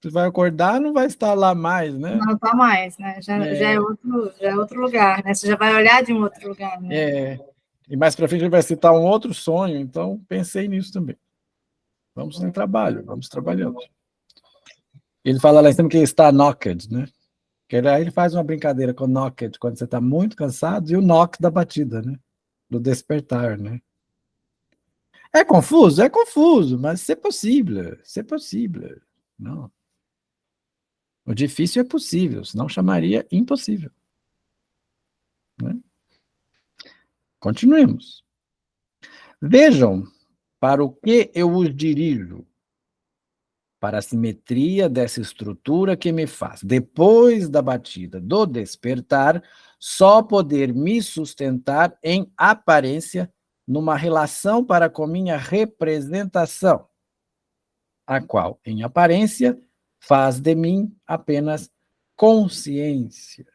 Você vai acordar, não vai estar lá mais, né? Não está mais, né? Já é outro lugar, né? Você já vai olhar de um outro lugar, né? E mais para frente ele vai citar um outro sonho, então pensei nisso também. Vamos em trabalho, vamos trabalhando. Ele fala lá em cima que está knocked, né? Que aí ele faz uma brincadeira com knocked, quando você está muito cansado, e o knock da batida, né? Do despertar, né? É confuso, mas é possível, Não. O difícil é possível, senão chamaria impossível. Né? Continuemos. Vejam para o que eu os dirijo. Para a simetria dessa estrutura que me faz, depois da batida do despertar, só poder me sustentar em aparência numa relação para com minha representação, a qual, em aparência, faz de mim apenas consciência.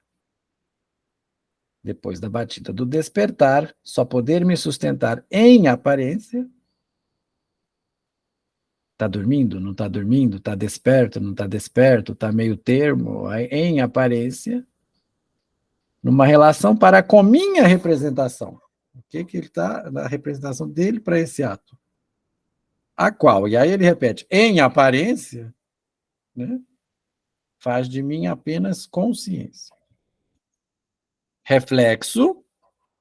Depois da batida do despertar, só poder me sustentar em aparência Está dormindo? Não está dormindo? Está desperto? Não está desperto? Está meio termo? Em aparência, numa relação para com minha representação. O que ele está na representação dele para esse ato? A qual? E aí ele repete, em aparência, né, faz de mim apenas consciência. Reflexo,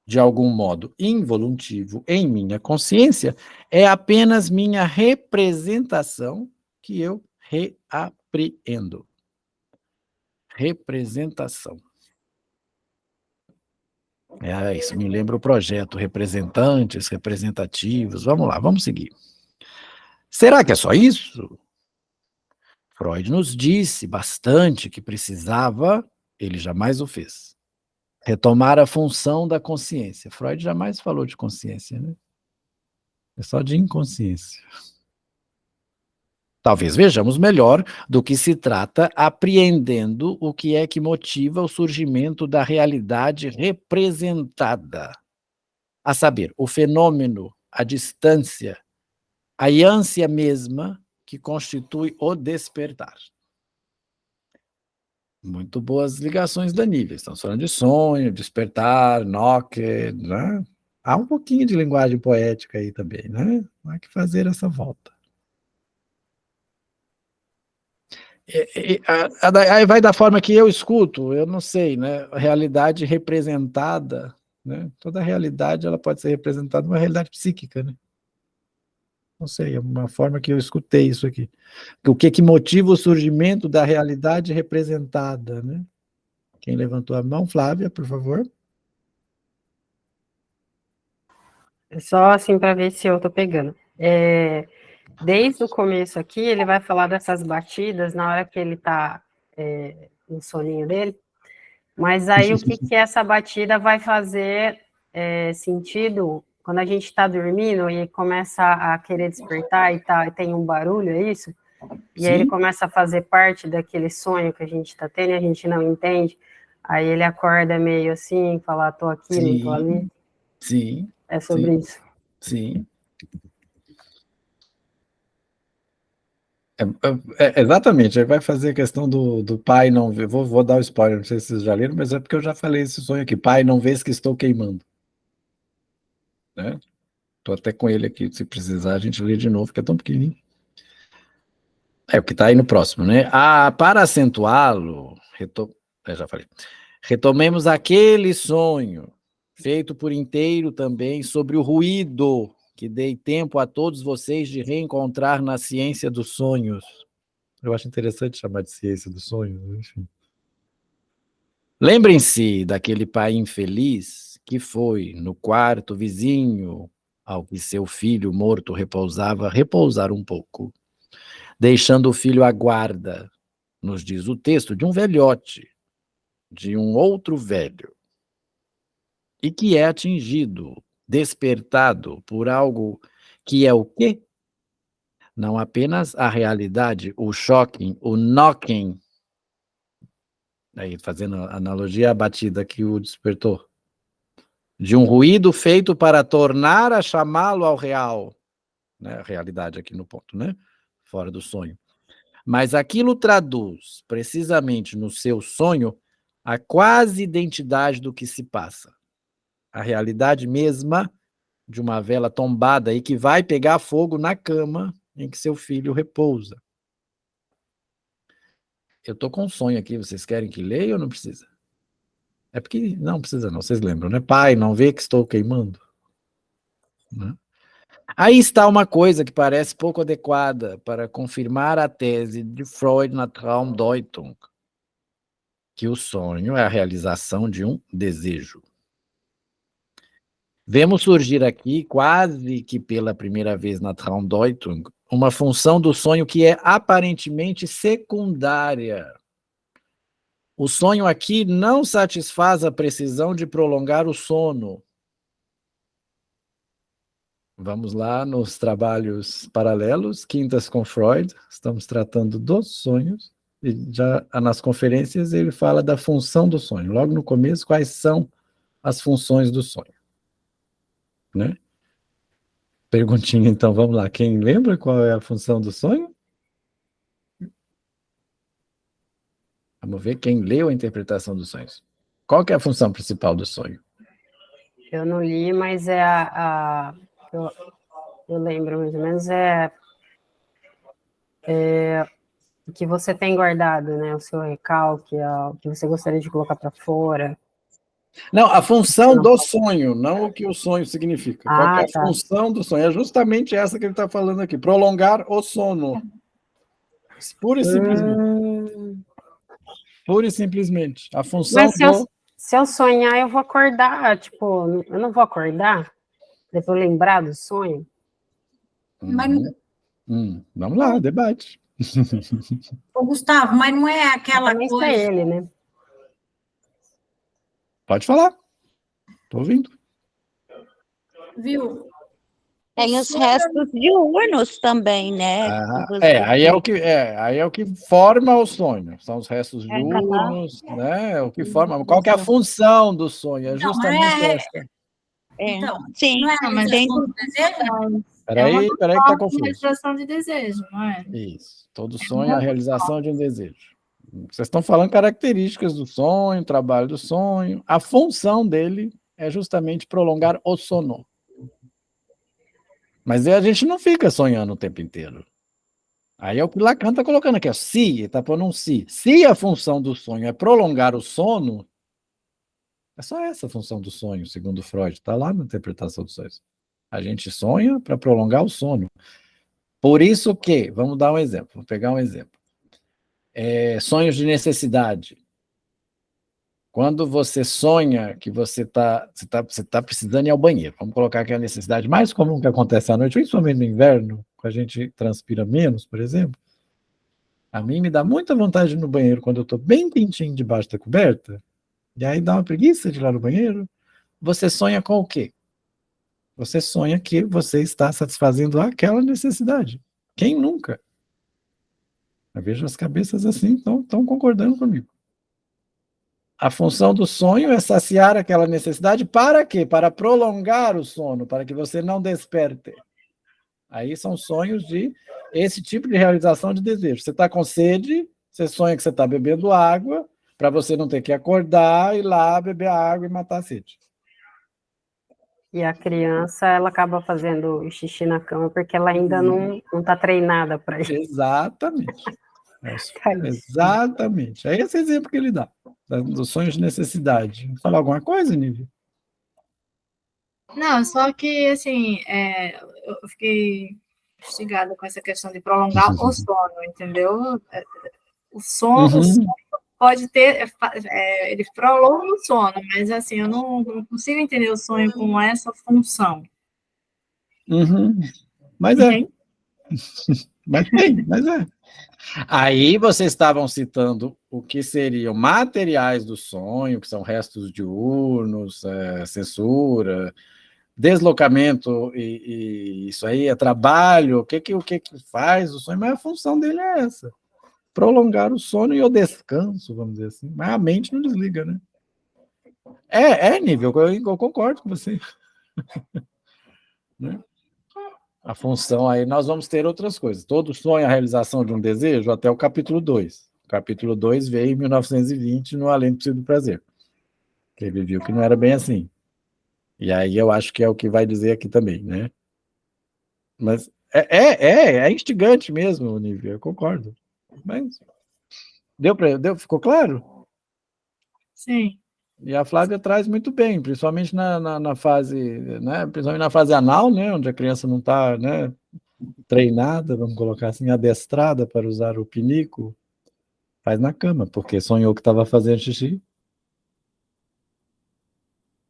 de algum modo involuntivo, em minha consciência, é apenas minha representação que eu reapreendo. Representação. Isso me lembra o projeto Representantes, Representativos. Vamos lá, vamos seguir. Será que é só isso? Freud nos disse bastante que precisava, ele jamais o fez, retomar a função da consciência. Freud jamais falou de consciência, né? É só de inconsciência. Talvez vejamos melhor do que se trata apreendendo o que é que motiva o surgimento da realidade representada. A saber, o fenômeno, a distância, a ânsia mesma que constitui o despertar. Muito boas ligações da nível. Estamos falando de sonho, despertar, Noque, né? Há um pouquinho de linguagem poética aí também, né? Há que fazer essa volta. Aí vai da forma que eu escuto, eu não sei, né? A realidade representada, né? Toda realidade ela pode ser representada numa realidade psíquica, né? Não sei, é uma forma que eu escutei isso aqui. O que motiva o surgimento da realidade representada, né? Quem levantou a mão? Flávia, por favor. Só assim para ver se eu estou pegando. Desde o começo aqui, ele vai falar dessas batidas na hora que ele está no soninho dele, mas aí o que essa batida vai fazer sentido quando a gente está dormindo e começa a querer despertar e tem um barulho, é isso? E Sim. aí ele começa a fazer parte daquele sonho que a gente está tendo e a gente não entende, aí ele acorda meio assim, fala, tô aqui, não tô ali. Sim. É sobre isso. Sim. Exatamente, aí vai fazer a questão do pai não ver. Vou dar o spoiler, não sei se vocês já leram, mas é porque eu já falei esse sonho aqui. Pai, não vês que estou queimando. Né? Estou até com ele aqui, se precisar, a gente lê de novo, que é tão pequenininho. É o que está aí no próximo, né? Para acentuá-lo, já falei. Retomemos aquele sonho, feito por inteiro também, sobre o ruído que dei tempo a todos vocês de reencontrar na ciência dos sonhos. Eu acho interessante chamar de ciência dos sonhos, enfim. Lembrem-se daquele pai infeliz que foi no quarto vizinho ao que seu filho morto repousava, repousar um pouco, deixando o filho à guarda, nos diz o texto, de um velhote, de um outro velho, e que é atingido, despertado por algo que é o quê? Não apenas a realidade, o shocking, o knocking, aí fazendo analogia à batida que o despertou, de um ruído feito para tornar a chamá-lo ao real, né? A realidade aqui no ponto, né? Fora do sonho. Mas aquilo traduz, precisamente no seu sonho, a quase identidade do que se passa. A realidade mesma de uma vela tombada e que vai pegar fogo na cama em que seu filho repousa. Eu estou com um sonho aqui, vocês querem que leia ou não precisa? É porque não precisa não, vocês lembram, né? Pai, não vê que estou queimando? Né? Aí está uma coisa que parece pouco adequada para confirmar a tese de Freud na Traumdeutung, que o sonho é a realização de um desejo. Vemos surgir aqui, quase que pela primeira vez na Traumdeutung, uma função do sonho que é aparentemente secundária. O sonho aqui não satisfaz a precisão de prolongar o sono. Vamos lá nos trabalhos paralelos, quintas com Freud, estamos tratando dos sonhos, e já nas conferências ele fala da função do sonho. Logo no começo, quais são as funções do sonho? Né? Perguntinha, então, vamos lá. Quem lembra qual é a função do sonho? Vamos ver quem leu a interpretação dos sonhos. Qual que é a função principal do sonho? Eu não li, mas eu lembro mais ou menos, o que você tem guardado, né? O seu recalque, o que você gostaria de colocar para fora. Não, a função do sonho, não o que o sonho significa. Qual que é a tá. função do sonho? É justamente essa que ele está falando aqui, prolongar o sono. Pura e simplesmente. Pura e simplesmente. A função Mas se eu sonhar, eu vou acordar, tipo, eu não vou acordar? Depois eu lembrar do sonho? Mas, Vamos lá, debate. ô, Gustavo, mas não é aquela Também coisa... é ele, né? Pode falar. Estou ouvindo. Viu? Tem os restos diurnos também, né? Aí é o que forma o sonho. São os restos diurnos, né? É o que forma. Qual que é a função do sonho? É justamente essa. Então, sim, não é a realização do desejo? Peraí que está confuso. Realização de desejo, não é? Isso. Todo sonho é a realização de um desejo. Vocês estão falando características do sonho, trabalho do sonho. A função dele é justamente prolongar o sono. Mas a gente não fica sonhando o tempo inteiro. Aí é o que Lacan está colocando aqui. Se, está pondo um se. Se a função do sonho é prolongar o sono, é só essa a função do sonho, segundo Freud. Está lá na interpretação dos sonhos. A gente sonha para prolongar o sono. Por isso que, vamos dar um exemplo, vou pegar um exemplo. Sonhos de necessidade. Quando você sonha que você está precisando ir ao banheiro, vamos colocar aqui a necessidade mais comum que acontece à noite, principalmente no inverno, quando a gente transpira menos, por exemplo. A mim me dá muita vontade de ir no banheiro quando eu estou bem quentinho debaixo da coberta, e aí dá uma preguiça de ir lá no banheiro. Você sonha com o quê? Você sonha que você está satisfazendo aquela necessidade. Quem nunca? Eu vejo as cabeças assim, estão concordando comigo. A função do sonho é saciar aquela necessidade para quê? Para prolongar o sono, para que você não desperte. Aí são sonhos de esse tipo de realização de desejo. Você está com sede, você sonha que você está bebendo água, para você não ter que acordar, ir lá beber água e matar a sede. E a criança, ela acaba fazendo xixi na cama porque ela ainda não está treinada para isso. Exatamente. Exatamente. É esse exemplo que ele dá, dos sonhos de necessidade. Falar alguma coisa, Nívia? Não, só que, assim, eu fiquei instigada com essa questão de prolongar o sono, entendeu? O sono pode ter, ele prolonga o sono, mas, assim, eu não consigo entender o sonho com essa função. Mas mas é. Aí vocês estavam citando o que seriam materiais do sonho, que são restos diurnos, censura, deslocamento, e isso aí é trabalho, o que faz o sonho, mas a função dele é essa, prolongar o sono e o descanso, vamos dizer assim, mas a mente não desliga, né? Nível, eu concordo com você. Né? A função aí, nós vamos ter outras coisas. Todo sonho é a realização de um desejo até o capítulo 2. O capítulo 2 veio em 1920 no Além do Possível Prazer. Que ele viu que não era bem assim. E aí eu acho que é o que vai dizer aqui também, né? Mas é instigante mesmo, Nívia, eu concordo. Mas ficou claro? Sim. E a Flávia traz muito bem, principalmente na fase, né? Principalmente na fase anal, né? Onde a criança não está, né, treinada, vamos colocar assim, adestrada para usar o pinico, faz na cama, porque sonhou que estava fazendo xixi.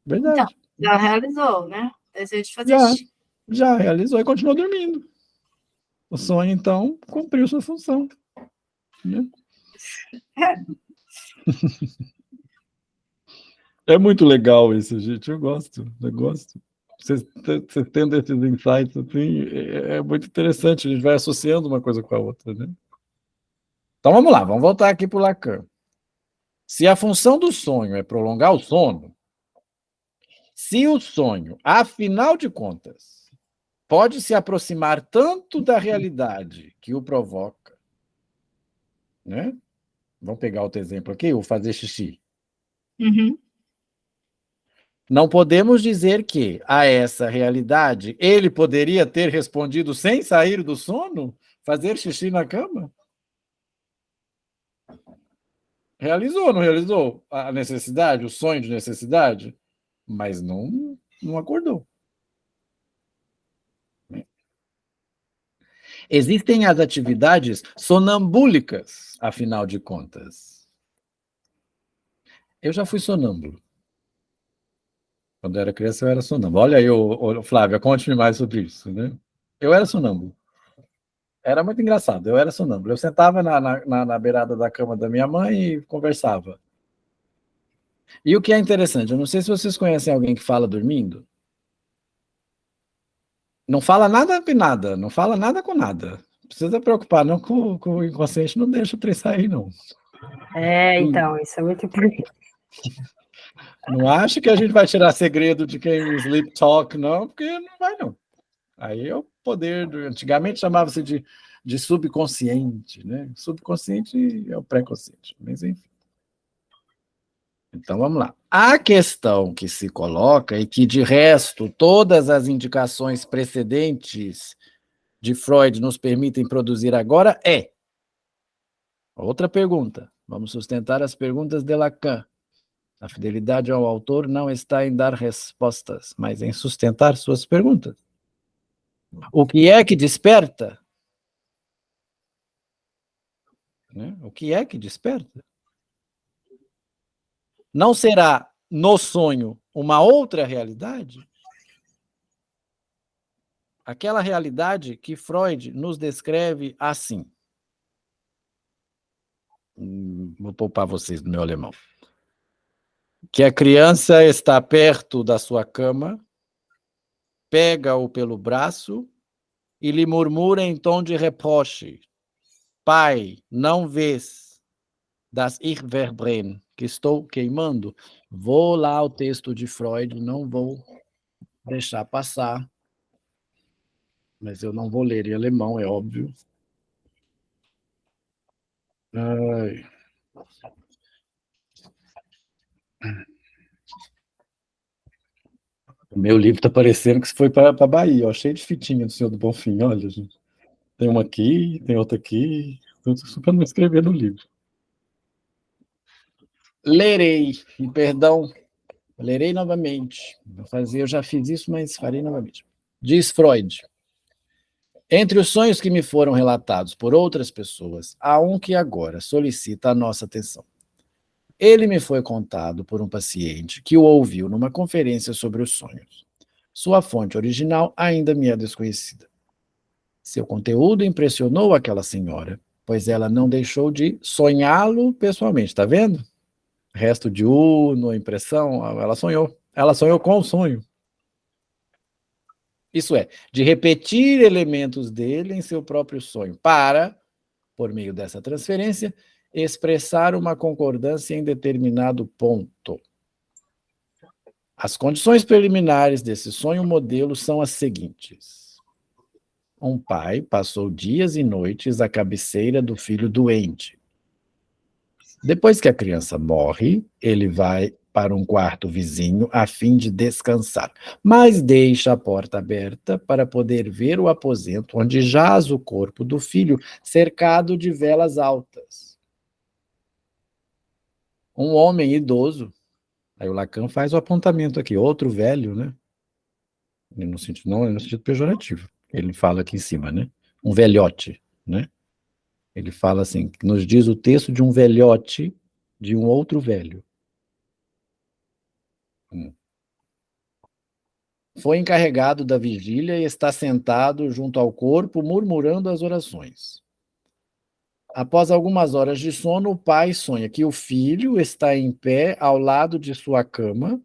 Verdade. Então, já realizou, né? Desejo de fazer Já. xixi. Já realizou e continuou dormindo. O sonho, então, cumpriu sua função. Né? É muito legal isso, gente. Eu gosto. Vocês tendo esses insights, assim, é muito interessante. A gente vai associando uma coisa com a outra, né? Então, vamos lá. Vamos voltar aqui para o Lacan. Se a função do sonho é prolongar o sono, se o sonho, afinal de contas, pode se aproximar tanto da realidade que o provoca, né? Vamos pegar outro exemplo aqui, o fazer xixi. Uhum. Não podemos dizer que, a essa realidade, ele poderia ter respondido sem sair do sono? Fazer xixi na cama? Realizou, não realizou a necessidade, o sonho de necessidade? Mas não acordou. Existem as atividades sonambúlicas, afinal de contas. Eu já fui sonâmbulo. Quando eu era criança, eu era sonâmbulo. Olha aí, Flávia, conte-me mais sobre isso, né? Eu era sonâmbulo. Era muito engraçado, eu era sonâmbulo. Eu sentava na beirada da cama da minha mãe e conversava. E o que é interessante, eu não sei se vocês conhecem alguém que fala dormindo. Não fala nada com nada, não fala nada com nada. Não precisa preocupar, não, com o inconsciente, não deixa o trem sair, não. Então, isso é muito importante. Não acha que a gente vai tirar segredo de quem sleep talk, não, porque não vai, não. Aí é o poder antigamente chamava-se de subconsciente, né? Subconsciente é o pré-consciente, mas enfim. Então vamos lá. A questão que se coloca e que, de resto, todas as indicações precedentes de Freud nos permitem produzir agora é outra pergunta. Vamos sustentar as perguntas de Lacan. A fidelidade ao autor não está em dar respostas, mas em sustentar suas perguntas. O que é que desperta? Né? O que é que desperta? Não será no sonho uma outra realidade? Aquela realidade que Freud nos descreve assim. Vou poupar vocês do meu alemão. Que a criança está perto da sua cama, pega-o pelo braço e lhe murmura em tom de reproche: pai, não vês das ich verbrenne, que estou queimando? Vou lá ao texto de Freud, não vou deixar passar, mas eu não vou ler em alemão, é óbvio. Ai. O meu livro está parecendo que foi para a Bahia, ó, cheio de fitinha do Senhor do Bonfim, olha, gente. Tem uma aqui, tem outra aqui, só para não escrever no livro. Lerei, perdão, lerei novamente. Eu já fiz isso, mas farei novamente. Diz Freud: entre os sonhos que me foram relatados por outras pessoas, há um que agora solicita a nossa atenção. Ele me foi contado por um paciente que o ouviu numa conferência sobre os sonhos. Sua fonte original ainda me é desconhecida. Seu conteúdo impressionou aquela senhora, pois ela não deixou de sonhá-lo pessoalmente, está vendo? Resto de uno, impressão, ela sonhou. Ela sonhou com o sonho. Isso é, de repetir elementos dele em seu próprio sonho, para, por meio dessa transferência, expressar uma concordância em determinado ponto. As condições preliminares desse sonho modelo são as seguintes. Um pai passou dias e noites à cabeceira do filho doente. Depois que a criança morre, ele vai para um quarto vizinho a fim de descansar, mas deixa a porta aberta para poder ver o aposento onde jaz o corpo do filho, cercado de velas altas. Um homem idoso, aí o Lacan faz o apontamento aqui, outro velho, né? No sentido, não é no sentido pejorativo. Ele fala aqui em cima, né? Um velhote, né? Ele fala assim, nos diz o texto de um velhote de um outro velho. Foi encarregado da vigília e está sentado junto ao corpo, murmurando as orações. Após algumas horas de sono, o pai sonha que o filho está em pé ao lado de sua cama,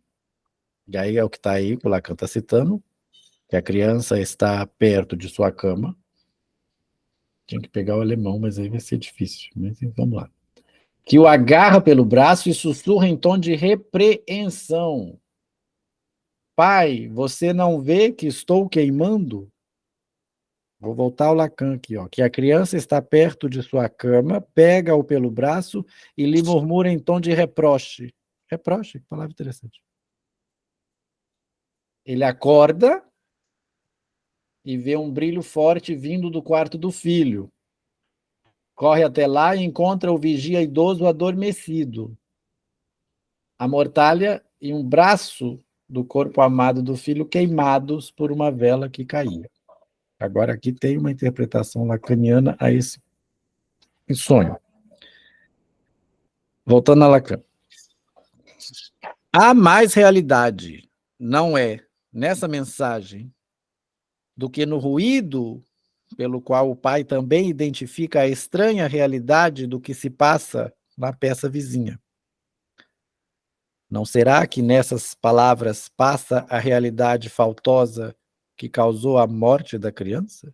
e aí é o que está aí, que o Lacan está citando, que a criança está perto de sua cama. Tinha que pegar o alemão, mas aí vai ser difícil. Mas vamos lá. Que o agarra pelo braço e sussurra em tom de repreensão. Pai, você não vê que estou queimando? Vou voltar ao Lacan aqui, ó, que a criança está perto de sua cama, pega-o pelo braço e lhe murmura em tom de reproche. Reproche, que palavra interessante. Ele acorda e vê um brilho forte vindo do quarto do filho. Corre até lá e encontra o vigia idoso adormecido. A mortalha e um braço do corpo amado do filho queimados por uma vela que caía. Agora aqui tem uma interpretação lacaniana a esse sonho. Voltando a Lacan. Há mais realidade, não é, nessa mensagem, do que no ruído pelo qual o pai também identifica a estranha realidade do que se passa na peça vizinha. Não será que nessas palavras passa a realidade faltosa que causou a morte da criança?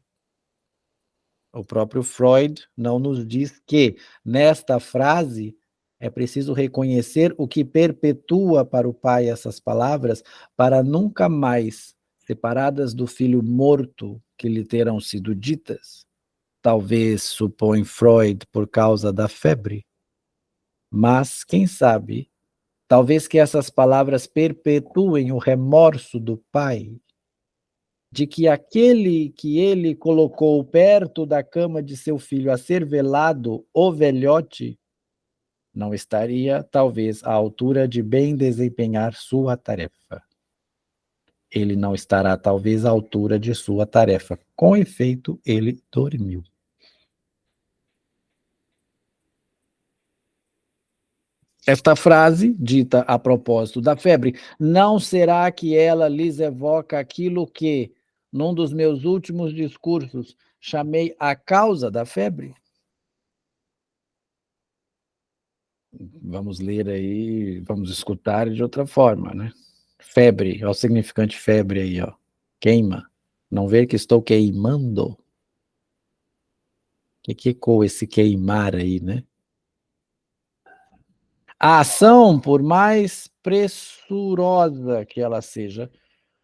O próprio Freud não nos diz que, nesta frase, é preciso reconhecer o que perpetua para o pai essas palavras, para nunca mais, separadas do filho morto que lhe terão sido ditas, talvez, supõe Freud, por causa da febre. Mas, quem sabe, talvez que essas palavras perpetuem o remorso do pai, de que aquele que ele colocou perto da cama de seu filho a ser velado, o velhote, não estaria, talvez, à altura de bem desempenhar sua tarefa. Ele não estará, talvez, à altura de sua tarefa. Com efeito, ele dormiu. Esta frase, dita a propósito da febre, não será que ela lhes evoca aquilo que, num dos meus últimos discursos, chamei a causa da febre? Vamos ler aí, vamos escutar de outra forma, né? Febre, olha o significante febre aí, ó. Queima. Não ver que estou queimando? O que ecoa esse queimar aí, né? A ação, por mais pressurosa que ela seja,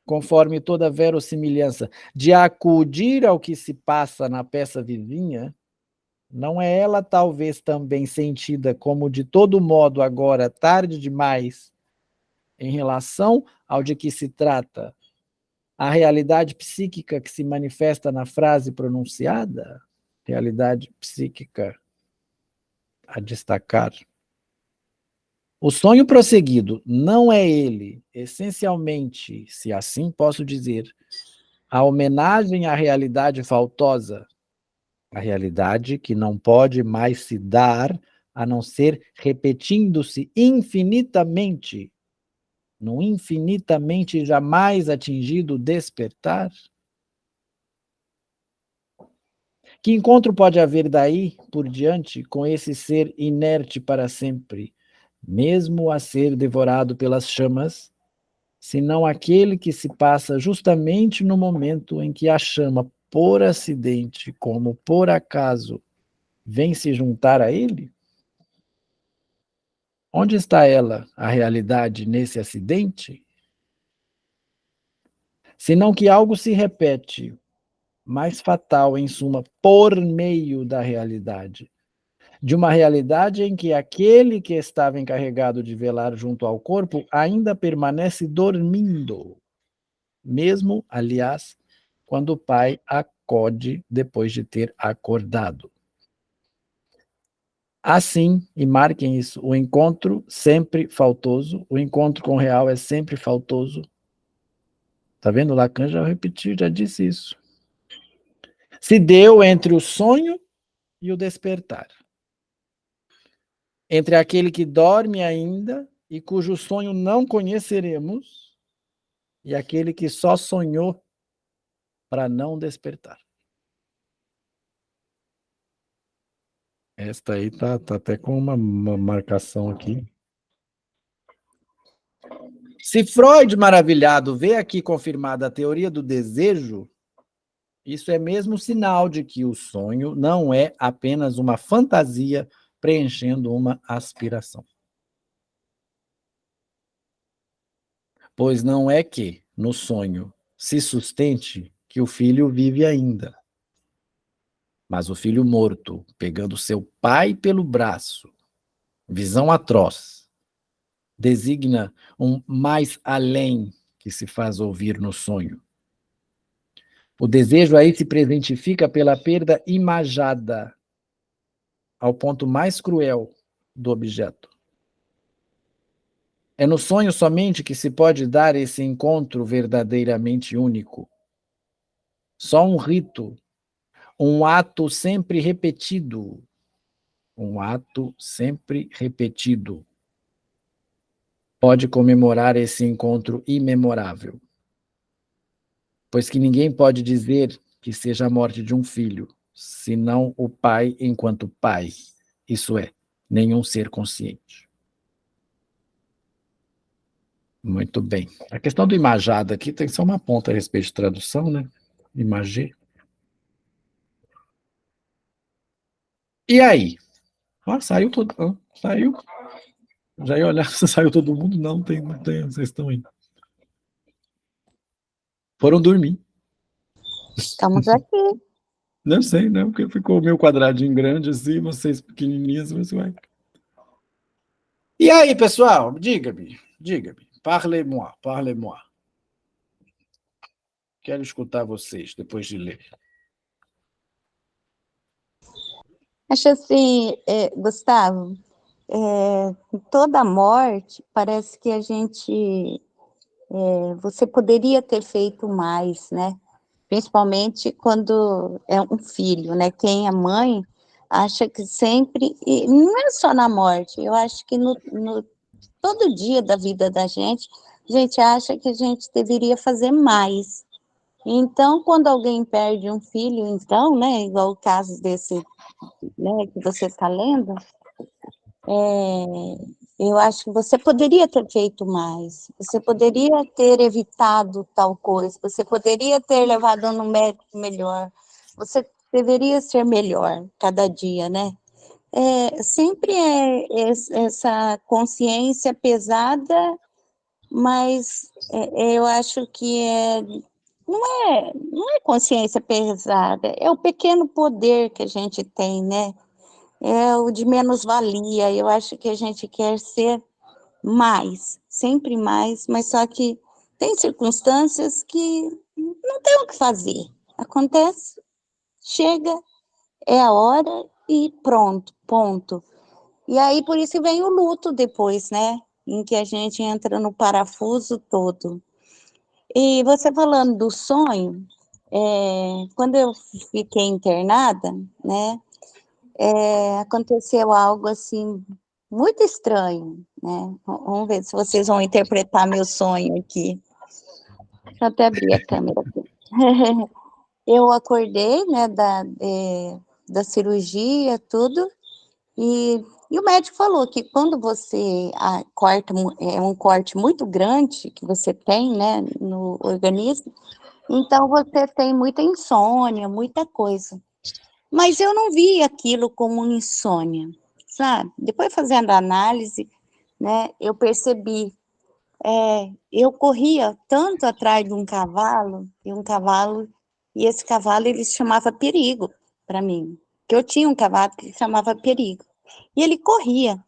conforme toda verossimilhança, de acudir ao que se passa na peça vizinha, não é ela talvez também sentida como de todo modo agora tarde demais em relação ao de que se trata, a realidade psíquica que se manifesta na frase pronunciada? Realidade psíquica a destacar. O sonho prosseguido não é ele, essencialmente, se assim posso dizer, a homenagem à realidade faltosa, a realidade que não pode mais se dar a não ser repetindo-se infinitamente, no infinitamente jamais atingido despertar? Que encontro pode haver daí por diante com esse ser inerte para sempre, mesmo a ser devorado pelas chamas, senão aquele que se passa justamente no momento em que a chama, por acidente, como por acaso, vem se juntar a ele? Onde está ela, a realidade, nesse acidente? Senão que algo se repete, mais fatal, em suma, por meio da realidade, de uma realidade em que aquele que estava encarregado de velar junto ao corpo ainda permanece dormindo, mesmo, aliás, quando o pai acode depois de ter acordado. Assim, e marquem isso, o encontro sempre faltoso, o encontro com o real é sempre faltoso. Tá vendo? Lacan já repetiu, já disse isso. Se deu entre o sonho e o despertar. Entre aquele que dorme ainda e cujo sonho não conheceremos, e aquele que só sonhou para não despertar. Esta aí tá até com uma marcação aqui. Se Freud, maravilhado, vê aqui confirmada a teoria do desejo, isso é mesmo sinal de que o sonho não é apenas uma fantasia preenchendo uma aspiração. Pois não é que, no sonho, se sustente que o filho vive ainda. Mas o filho morto, pegando seu pai pelo braço, visão atroz, designa um mais além que se faz ouvir no sonho. O desejo aí se presentifica pela perda imagada, ao ponto mais cruel do objeto. É no sonho somente que se pode dar esse encontro verdadeiramente único. Só um rito, um ato sempre repetido, pode comemorar esse encontro imemorável. Pois que ninguém pode dizer que seja a morte de um filho, senão o pai enquanto pai, isso é, nenhum ser consciente. Muito bem. A questão do imagado aqui tem só uma ponta a respeito de tradução, né? Imagê. E aí? Saiu todo. Saiu. Já ia olhar se saiu todo mundo. Não tem, vocês estão aí. Foram dormir. Estamos aqui. Não sei, né? Porque ficou o meu quadradinho grande assim, vocês pequenininhos. Você vai... E aí, pessoal? Diga-me. Parlez-moi. Quero escutar vocês depois de ler. Acho assim, Gustavo, toda morte parece que a gente, você poderia ter feito mais, né? Principalmente quando é um filho, né? Quem é mãe acha que sempre, e não é só na morte, eu acho que todo dia da vida da gente, a gente acha que a gente deveria fazer mais. Então, quando alguém perde um filho, então, né, igual o caso desse, né, que você está lendo, eu acho que você poderia ter feito mais, você poderia ter evitado tal coisa, você poderia ter levado no médico melhor, você deveria ser melhor cada dia, né? Sempre essa consciência pesada, mas eu acho que não é consciência pesada, é o pequeno poder que a gente tem, né? É o de menos-valia. Eu acho que a gente quer ser mais, sempre mais, mas só que tem circunstâncias que não tem o que fazer. Acontece, chega, é a hora e pronto, ponto. E aí, por isso vem o luto depois, né? Em que a gente entra no parafuso todo. E você falando do sonho, quando eu fiquei internada, né? Aconteceu algo assim muito estranho, né? Vamos ver se vocês vão interpretar meu sonho aqui. Deixa eu até abrir a câmera aqui. Eu acordei, né, da cirurgia, tudo, e o médico falou que quando você corta, é um corte muito grande que você tem, né, no organismo, então você tem muita insônia, muita coisa. Mas eu não vi aquilo como insônia, sabe? Depois, fazendo a análise, né, eu percebi, eu corria tanto atrás de um cavalo, e esse cavalo ele se chamava Perigo para mim, que eu tinha um cavalo que se chamava Perigo, e ele corria,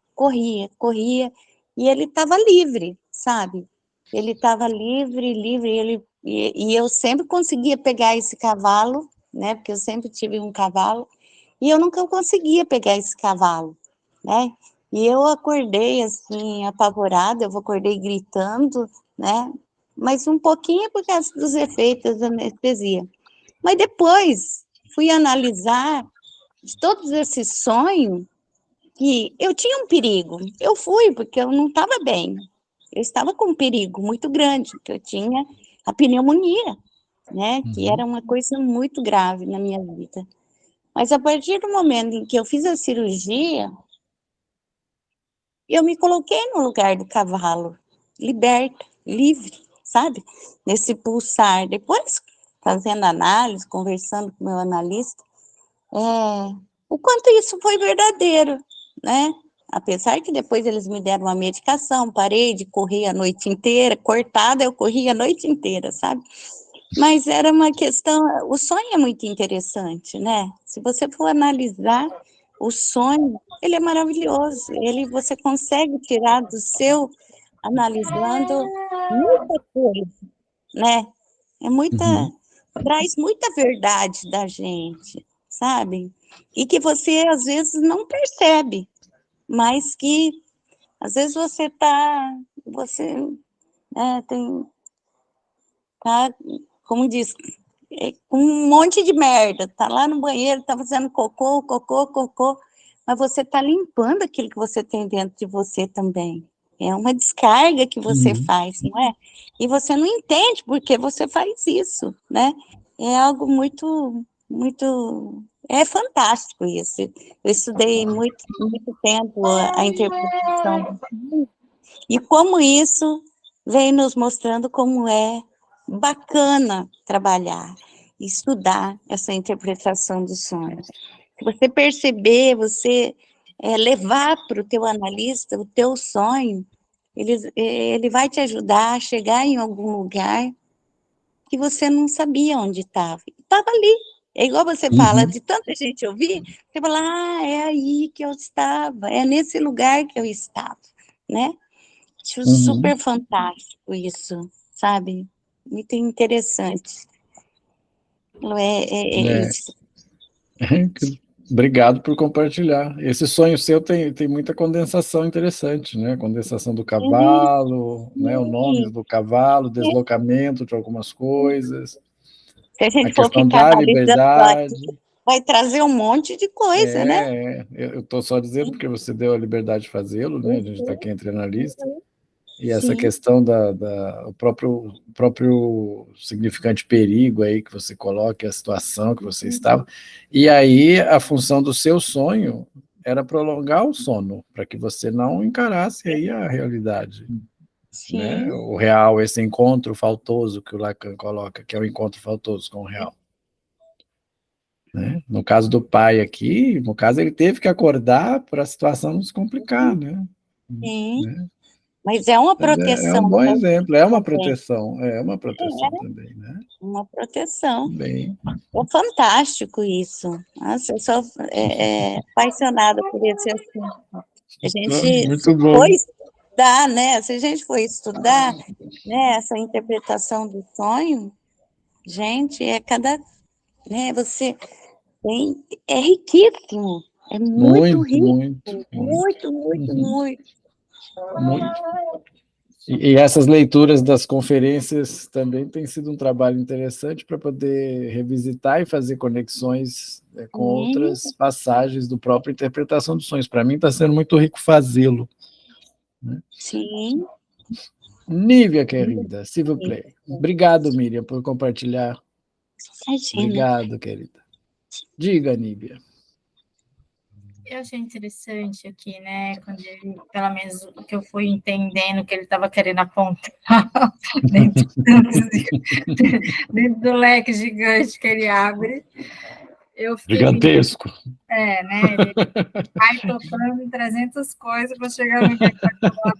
e ele estava livre, sabe? Ele estava livre, e eu sempre conseguia pegar esse cavalo, né, porque eu sempre tive um cavalo, e eu nunca conseguia pegar esse cavalo, né, e eu acordei, assim, apavorada, eu acordei gritando, né, mas um pouquinho por causa dos efeitos da anestesia. Mas depois, fui analisar de todos esses sonhos, que eu tinha um perigo, eu fui, porque eu não estava bem, eu estava com um perigo muito grande, que eu tinha a pneumonia, né, que era uma coisa muito grave na minha vida. Mas a partir do momento em que eu fiz a cirurgia, eu me coloquei no lugar do cavalo, liberta, livre, sabe? Nesse pulsar. Depois, fazendo análise, conversando com o meu analista, o quanto isso foi verdadeiro, né? Apesar que depois eles me deram uma medicação, parei de correr a noite inteira, cortada, eu corria a noite inteira, sabe? Mas era uma questão, o sonho é muito interessante, né? Se você for analisar o sonho, ele é maravilhoso. Você consegue tirar do seu, analisando muita coisa, né? Traz muita verdade da gente, sabe? E que você, às vezes, não percebe, mas que, às vezes, você tá, como diz, com um monte de merda, tá lá no banheiro, tá fazendo cocô, mas você tá limpando aquilo que você tem dentro de você também. É uma descarga que você faz, não é? E você não entende por que você faz isso, né? É algo muito, é fantástico isso. Eu estudei muito tempo a interpretação, e como isso vem nos mostrando como é bacana trabalhar, estudar essa interpretação do sonho. Se você perceber, você levar para o teu analista o teu sonho, ele vai te ajudar a chegar em algum lugar que você não sabia onde estava. Estava ali. É igual você fala, de tanta gente ouvir, você fala, é aí que eu estava, é nesse lugar que eu estava, né? Acho super fantástico isso, sabe? Muito interessante. Isso. Obrigado por compartilhar. Esse sonho seu tem muita condensação interessante, né? Condensação do cavalo, né? O nome do cavalo, deslocamento de algumas coisas. Se a gente a for questão ficar da analisando liberdade. aqui, vai trazer um monte de coisa, né? Eu estou só dizendo porque você deu a liberdade de fazê-lo, né? A gente está aqui entre analistas. E essa questão o próprio significante perigo aí que você coloca, a situação que você estava. E aí a função do seu sonho era prolongar o sono, para que você não encarasse aí a realidade. Né? O real, esse encontro faltoso que o Lacan coloca, que é o encontro faltoso com o real. Né? No caso do pai aqui, no caso ele teve que acordar para a situação não se complicar, né? Né? Mas é uma proteção. É um bom exemplo, é uma proteção também, né? Uma proteção. Bem. É fantástico isso. Nossa, eu sou apaixonada por esse assunto. A gente foi estudar, né? Se a gente for estudar, né, essa interpretação do sonho, gente, né, você tem, é riquíssimo. É muito rico. Muito. E essas leituras das conferências também tem sido um trabalho interessante para poder revisitar e fazer conexões com outras passagens do próprio interpretação dos sonhos. Para mim está sendo muito rico fazê-lo. Né? Sim. Nívia, querida, s'il vous plaît. Obrigado, Miriam, por compartilhar. Imagina. Obrigado, querida. Diga, Nívia. Eu achei interessante aqui, né, quando ele, pelo menos o que eu fui entendendo que ele estava querendo apontar dentro do leque gigante que ele abre, eu fiquei... Gigantesco. Né, ele vai tocando em 300 coisas para chegar no que ele vai falar.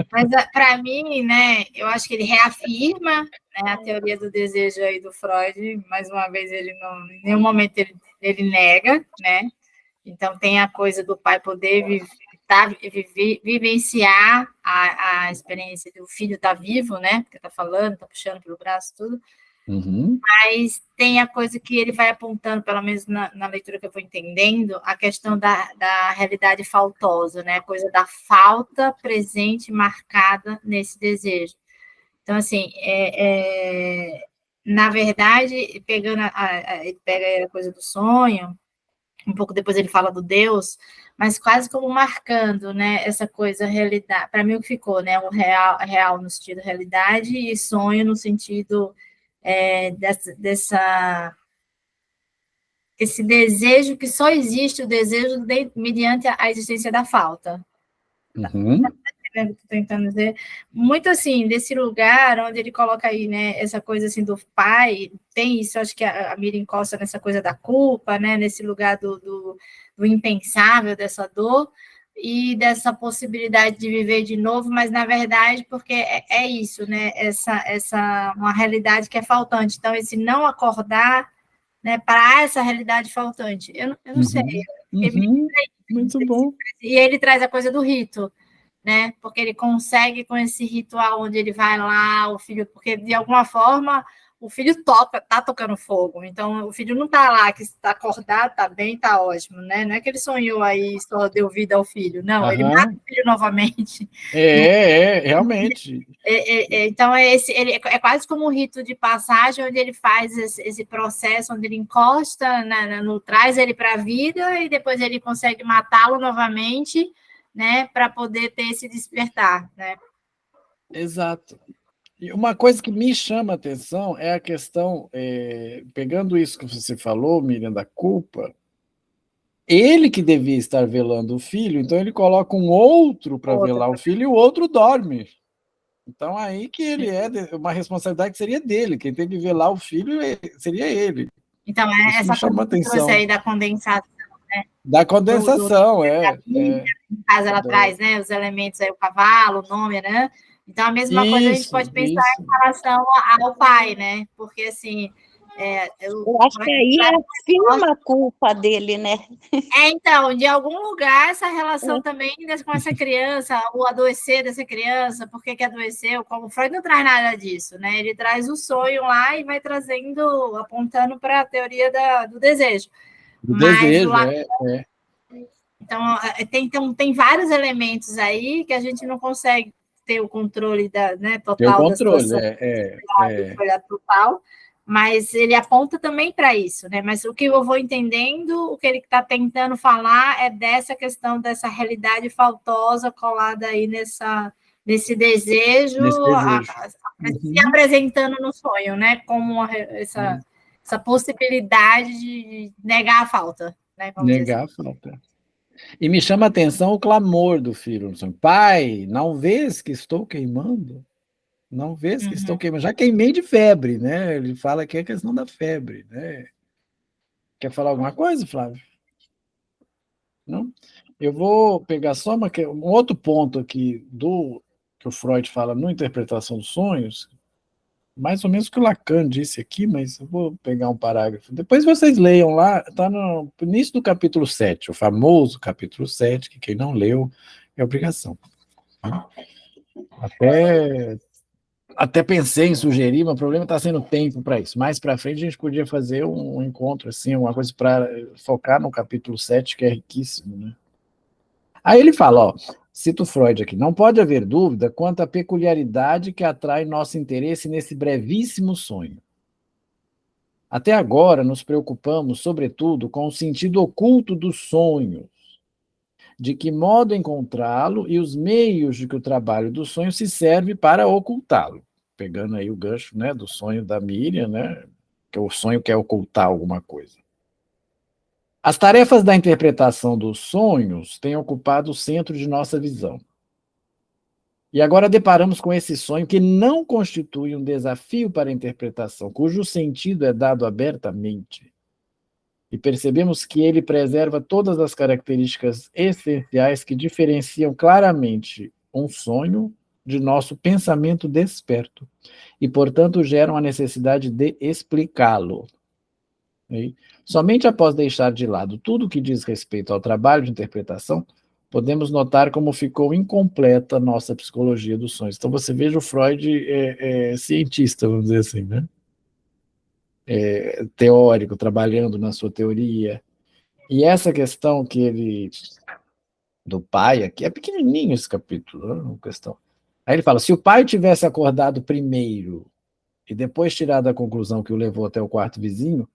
Mas, para mim, né, eu acho que ele reafirma, né, a teoria do desejo aí do Freud, mais uma vez, ele não, em nenhum momento ele nega, né? Então, tem a coisa do pai poder vivenciar a experiência do filho estar vivo, né? Porque está falando, está puxando pelo braço, tudo. Mas tem a coisa que ele vai apontando, pelo menos na leitura que eu vou entendendo, a questão da realidade faltosa, né? A coisa da falta presente, marcada nesse desejo. Então, assim, na verdade, ele pega a coisa do sonho, um pouco depois ele fala do Deus, mas quase como marcando, né, essa coisa, realidade, para mim o que ficou, né, o real no sentido realidade e sonho no sentido esse desejo que só existe, o desejo mediante a existência da falta. Estou tentando dizer, muito assim, desse lugar onde ele coloca aí, né, essa coisa assim do pai, tem isso, acho que a Miriam encosta nessa coisa da culpa, né, nesse lugar do impensável, dessa dor, e dessa possibilidade de viver de novo, mas na verdade, porque é isso, né, uma realidade que é faltante, então esse não acordar né, para essa realidade faltante. Eu não sei. Muito bom. E ele traz a coisa do rito, né? Porque ele consegue com esse ritual onde ele vai lá, o filho, porque de alguma forma o filho tá tocando fogo, então o filho não tá lá, que está acordado, tá bem, tá ótimo, né? Não é que ele sonhou aí, só deu vida ao filho, não, ele mata o filho novamente. Realmente. Então, ele é quase como um rito de passagem, onde ele faz esse processo, onde ele encosta, traz ele para a vida, e depois ele consegue matá-lo novamente, né, para poder ter esse despertar, né? Exato. E uma coisa que me chama a atenção é a questão, pegando isso que você falou, Miriam, da culpa, ele que devia estar velando o filho, então ele coloca um outro para velar o filho e o outro dorme. Então aí que ele uma responsabilidade que seria dele, quem tem que velar o filho seria ele. Então, essa chama atenção aí da condensação, né? Da condensação, No caso, ela traz, né, os elementos aí, o cavalo, o nome, né? Então, a mesma coisa a gente pode pensar em relação ao pai, né? Porque, assim... eu acho que aí afirma a culpa dele, né? Então, de algum lugar, essa relação também com essa criança, o adoecer dessa criança, por que adoeceu, como o Freud não traz nada disso, né? Ele traz o sonho lá e vai trazendo, apontando para a teoria do desejo. Do desejo, Então, tem vários elementos aí que a gente não consegue ter o controle total da situação, total, mas ele aponta também para isso, né? Mas o que eu vou entendendo, o que ele está tentando falar é dessa questão dessa realidade faltosa colada aí nesse desejo. Se apresentando no sonho, né? Como essa possibilidade de negar a falta, né? Negar a falta. E me chama a atenção o clamor do filho. Pai, não vês que estou queimando? Não vês que estou queimando? Já queimei de febre, né? Ele fala que é a questão da febre, né? Quer falar alguma coisa, Flávio? Não? Eu vou pegar só um outro ponto aqui que o Freud fala no Interpretação dos Sonhos, mais ou menos o que o Lacan disse aqui, mas eu vou pegar um parágrafo. Depois vocês leiam lá, está no início do capítulo 7, o famoso capítulo 7, que quem não leu é obrigação. Até pensei em sugerir, mas o problema está sendo tempo para isso. Mais para frente a gente podia fazer um encontro, assim, uma coisa para focar no capítulo 7, que é riquíssimo, né? Aí ele fala, cito Freud aqui, não pode haver dúvida quanto à peculiaridade que atrai nosso interesse nesse brevíssimo sonho. Até agora nos preocupamos, sobretudo, com o sentido oculto dos sonhos, de que modo encontrá-lo e os meios de que o trabalho do sonho se serve para ocultá-lo. Pegando aí o gancho, né, do sonho da Miriam, né, que o sonho quer ocultar alguma coisa. As tarefas da interpretação dos sonhos têm ocupado o centro de nossa visão. E agora deparamos com esse sonho que não constitui um desafio para a interpretação, cujo sentido é dado abertamente. E percebemos que ele preserva todas as características essenciais que diferenciam claramente um sonho de nosso pensamento desperto, e, portanto, geram a necessidade de explicá-lo. E somente após deixar de lado tudo que diz respeito ao trabalho de interpretação, podemos notar como ficou incompleta a nossa psicologia dos sonhos. Então, você veja, o Freud é cientista, vamos dizer assim, né? Teórico, trabalhando na sua teoria. E essa questão do pai aqui, é pequenininho esse capítulo, né? Questão. Aí ele fala, se o pai tivesse acordado primeiro e depois tirado a conclusão que o levou até o quarto vizinho,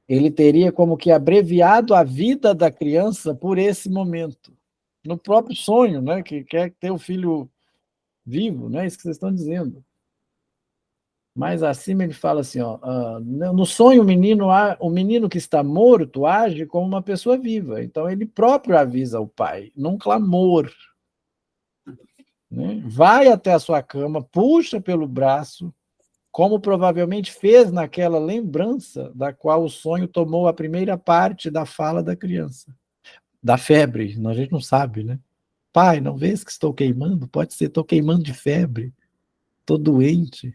ele teria como que abreviado a vida da criança por esse momento. No próprio sonho, né? Que quer ter o filho vivo, né? Isso que vocês estão dizendo. Mais acima ele fala assim, no sonho o menino que está morto age como uma pessoa viva. Então ele próprio avisa o pai, num clamor. Né? Vai até a sua cama, puxa pelo braço, como provavelmente fez naquela lembrança da qual o sonho tomou a primeira parte da fala da criança. Da febre, a gente não sabe, né? Pai, não vês que estou queimando? Pode ser, estou queimando de febre, estou doente.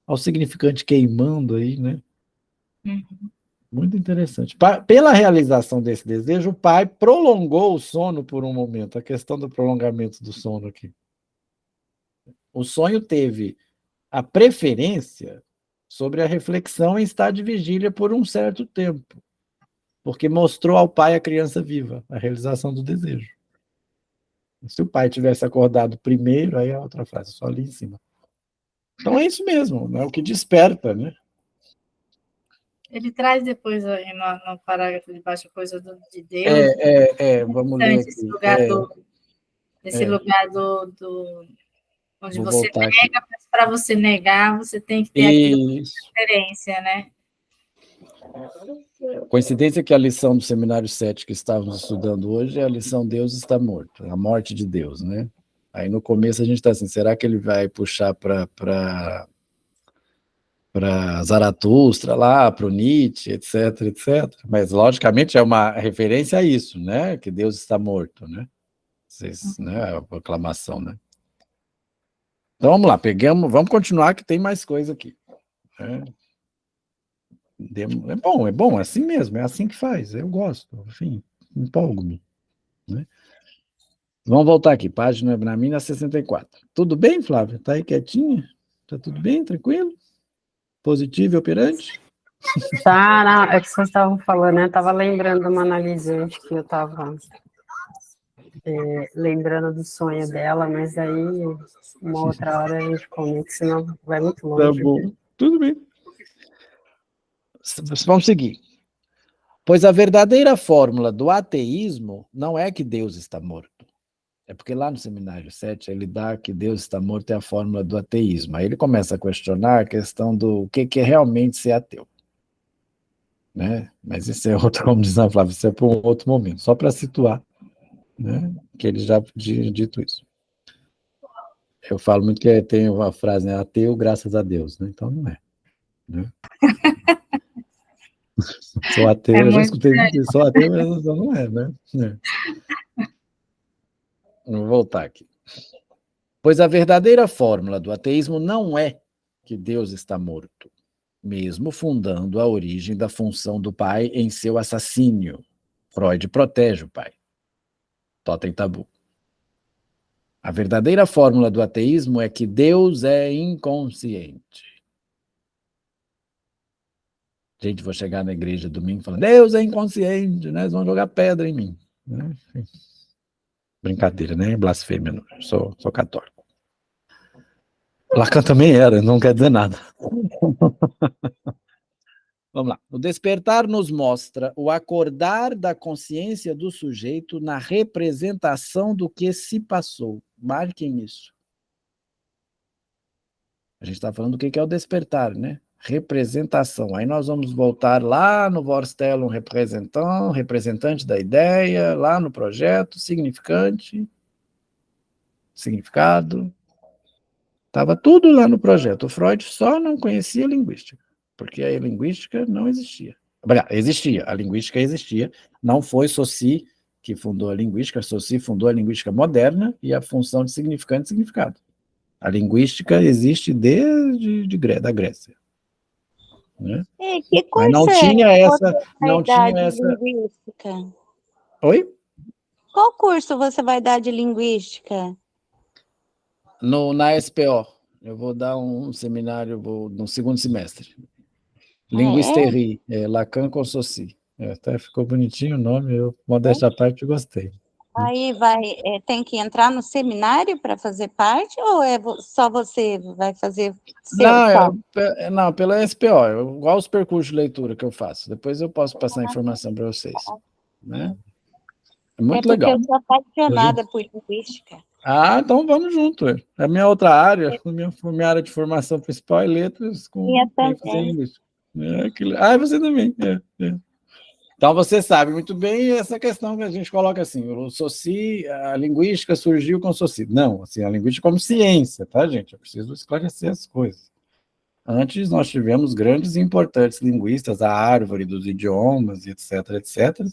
Ao significante queimando aí, né? Muito interessante. Pela realização desse desejo, o pai prolongou o sono por um momento. A questão do prolongamento do sono aqui. O sonho teve a preferência sobre a reflexão em estado de vigília por um certo tempo, porque mostrou ao pai a criança viva, a realização do desejo. Se o pai tivesse acordado primeiro, aí é outra frase, só ali em cima. Então é isso mesmo, é o que desperta, né? Ele traz depois aí no parágrafo de baixo coisa de Deus. Vamos ler aqui. Esse lugar onde Vou você voltar nega, mas para você negar, você tem que ter aquilo de referência, né? Coincidência que a lição do Seminário 7 que estávamos estudando hoje é a lição Deus está morto, a morte de Deus, né? Aí no começo a gente está assim, será que ele vai puxar para Zaratustra lá, para o Nietzsche, etc, etc. Mas logicamente é uma referência a isso, né? Que Deus está morto, né? Né? A proclamação, né? Então vamos lá, vamos continuar que tem mais coisa aqui. Né? É bom, é assim mesmo, é assim que faz, eu gosto, enfim, empolgo-me. Né? Vamos voltar aqui, página na minha 64. Tudo bem, Flávia? Tá aí quietinha? Tá tudo bem, tranquilo? Positivo e operante? Tá, não, é que vocês estavam falando, né? Eu estava lembrando de uma analisante que eu estava lembrando do sonho dela, mas aí uma outra hora a gente comenta, senão vai muito longe. Tá bom, tudo bem. Vamos seguir. Pois a verdadeira fórmula do ateísmo não é que Deus está morto. É porque lá no Seminário 7 ele dá que Deus está morto é a fórmula do ateísmo. Aí ele começa a questionar a questão do que é realmente ser ateu. Né? Mas isso é outro, como diz a Flávia, isso é para um outro momento, só para situar, né? Que ele já tinha dito isso. Eu falo muito que tem uma frase, né? Ateu, graças a Deus, né? Então não é. Né? Sou ateu, eu já escutei muito isso, sou ateu, mas não é, né? Vou voltar aqui. Pois a verdadeira fórmula do ateísmo não é que Deus está morto, mesmo fundando a origem da função do pai em seu assassínio. Freud protege o pai. Totem tabu. A verdadeira fórmula do ateísmo é que Deus é inconsciente. Gente, vou chegar na igreja domingo falando, Deus é inconsciente, né? Eles vão jogar pedra em mim. Né? Brincadeira, né? Blasfêmia, não. Sou católico. Lacan também era, não quer dizer nada. Vamos lá. O despertar nos mostra o acordar da consciência do sujeito na representação do que se passou. Marquem isso. A gente está falando do que é o despertar, né? Representação. Aí nós vamos voltar lá no Vorstellung representante da ideia, lá no projeto, significante, significado. Estava tudo lá no projeto. O Freud só não conhecia a linguística, porque a linguística não existia. Existia, a linguística existia. Não foi Saussure que fundou a linguística, Saussure fundou a linguística moderna e a função de significante e significado. A linguística existe desde da Grécia. Né? Que curso mas não tinha essa... Não tinha essa... linguística? Oi? Qual curso você vai dar de linguística? Na SPO. Eu vou dar um seminário no segundo semestre. Linguisterie, Lacan com Saussure. Até ficou bonitinho o nome, eu, modéstia à parte, gostei. Aí tem que entrar no seminário para fazer parte, ou só você vai fazer seu? Não, pela SPO, igual os percursos de leitura que eu faço. Depois eu posso passar a informação para vocês. Né? É muito legal. Eu sou apaixonada por linguística. Então vamos junto. A minha outra área, minha área de formação principal é letras com ênfase em linguística. Você também. Então, você sabe muito bem essa questão que a gente coloca assim, o Saussure, a linguística surgiu com Saussure. Não, assim, a linguística como ciência, tá, gente? Eu preciso esclarecer as coisas. Antes, nós tivemos grandes e importantes linguistas, a árvore dos idiomas, etc., etc.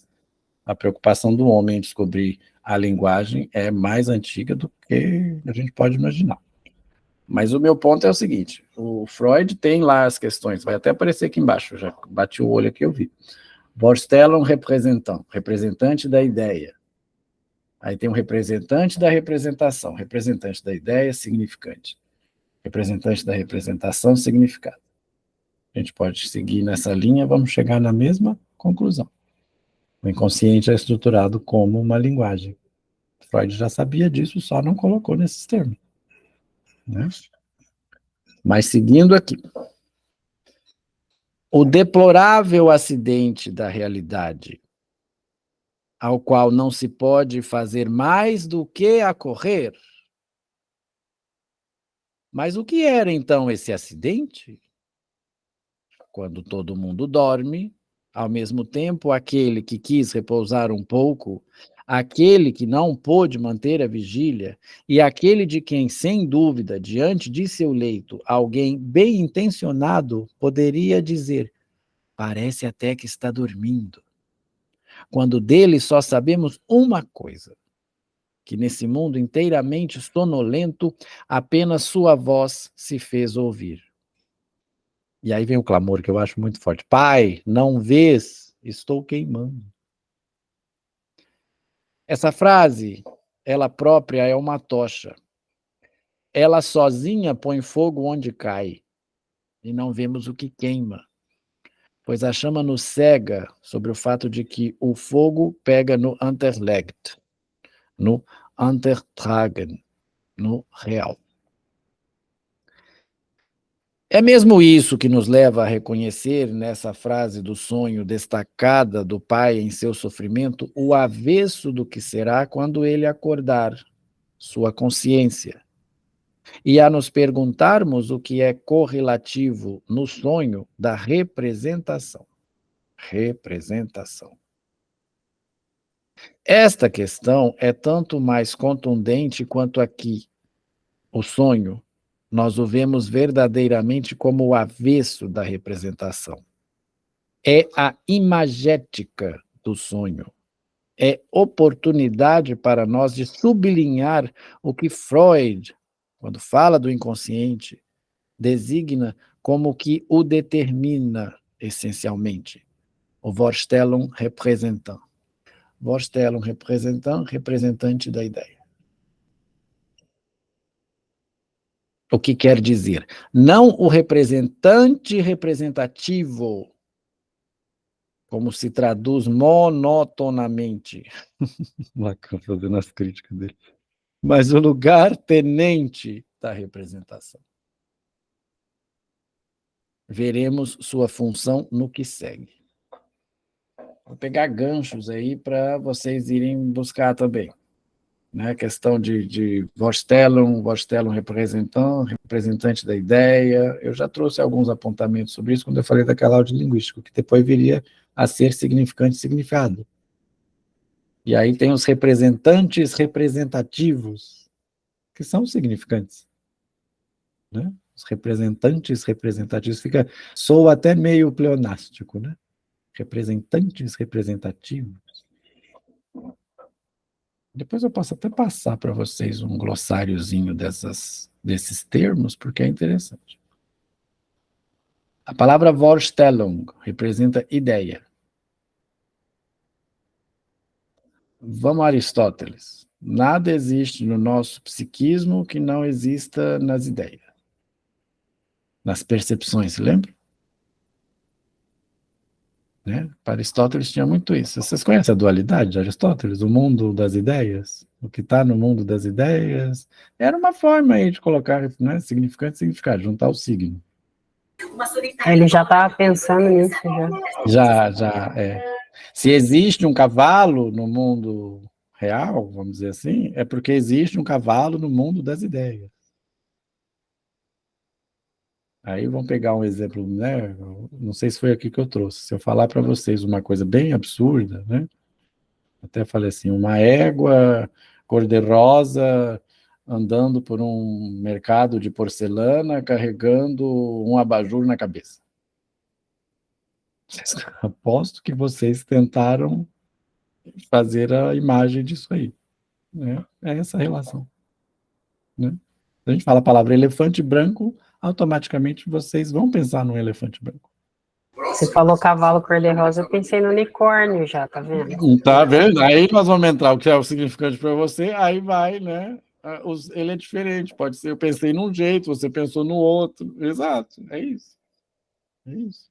A preocupação do homem em descobrir a linguagem é mais antiga do que a gente pode imaginar. Mas o meu ponto é o seguinte, o Freud tem lá as questões, vai até aparecer aqui embaixo, já bati o olho aqui, eu vi. Vorstellung representante da ideia. Aí tem um representante da representação, representante da ideia, significante. Representante da representação, significado. A gente pode seguir nessa linha, vamos chegar na mesma conclusão. O inconsciente é estruturado como uma linguagem. Freud já sabia disso, só não colocou nesses termos. Né? Mas seguindo aqui. O deplorável acidente da realidade, ao qual não se pode fazer mais do que acorrer. Mas o que era então esse acidente? Quando todo mundo dorme, ao mesmo tempo aquele que quis repousar um pouco, aquele que não pôde manter a vigília, e aquele de quem, sem dúvida, diante de seu leito, alguém bem intencionado poderia dizer: parece até que está dormindo. Quando dele só sabemos uma coisa, que nesse mundo inteiramente sonolento, apenas sua voz se fez ouvir. E aí vem o clamor que eu acho muito forte. Pai, não vês? Estou queimando. Essa frase, ela própria é uma tocha. Ela sozinha põe fogo onde cai. E não vemos o que queima. Pois a chama nos cega sobre o fato de que o fogo pega no Anderlecht, no Andertragen, no real. É mesmo isso que nos leva a reconhecer, nessa frase do sonho destacada do pai em seu sofrimento, o avesso do que será quando ele acordar, sua consciência. E a nos perguntarmos o que é correlativo no sonho da representação. Representação. Esta questão é tanto mais contundente quanto aqui, o sonho, nós o vemos verdadeiramente como o avesso da representação. É a imagética do sonho. É oportunidade para nós de sublinhar o que Freud, quando fala do inconsciente, designa como que o determina essencialmente. O Vorstellung representant. Vorstellung representant, representante da ideia. O que quer dizer? Não o representante representativo, como se traduz monotonamente, Lacan fazendo as críticas dele, mas o lugar tenente da representação. Veremos sua função no que segue. Vou pegar ganchos aí para vocês irem buscar também. Né, questão de Vorstellung representante da ideia. Eu já trouxe alguns apontamentos sobre isso quando eu falei daquela aula de linguística, que depois viria a ser significante e significado. E aí tem os representantes representativos, que são significantes. Né? Os representantes representativos, soa até meio pleonástico, né? Representantes representativos. Depois eu posso até passar para vocês um glossáriozinho desses termos, porque é interessante. A palavra Vorstellung representa ideia. Vamos a Aristóteles. Nada existe no nosso psiquismo que não exista nas ideias. Nas percepções, se lembra? Né? Para Aristóteles tinha muito isso. Vocês conhecem a dualidade de Aristóteles? O mundo das ideias? O que está no mundo das ideias? Era uma forma aí de colocar, né, significante e significado, juntar o signo. Ele já estava pensando nisso. Já, é. Se existe um cavalo no mundo real, vamos dizer assim, é porque existe um cavalo no mundo das ideias. Aí vamos pegar um exemplo, né? Não sei se foi aqui que eu trouxe. Se eu falar para vocês uma coisa bem absurda, né? Até falei assim, uma égua cor-de-rosa andando por um mercado de porcelana carregando um abajur na cabeça. Aposto que vocês tentaram fazer a imagem disso aí. Né? É essa relação. Né? a gente fala a palavra elefante branco, automaticamente vocês vão pensar num elefante branco. Você falou cavalo cor-de-rosa, eu pensei no unicórnio já, tá vendo? Tá vendo? Aí nós vamos entrar o que é o significante para você, aí vai, né? Ele é diferente, pode ser, eu pensei num jeito, você pensou no outro. Exato, é isso. É isso.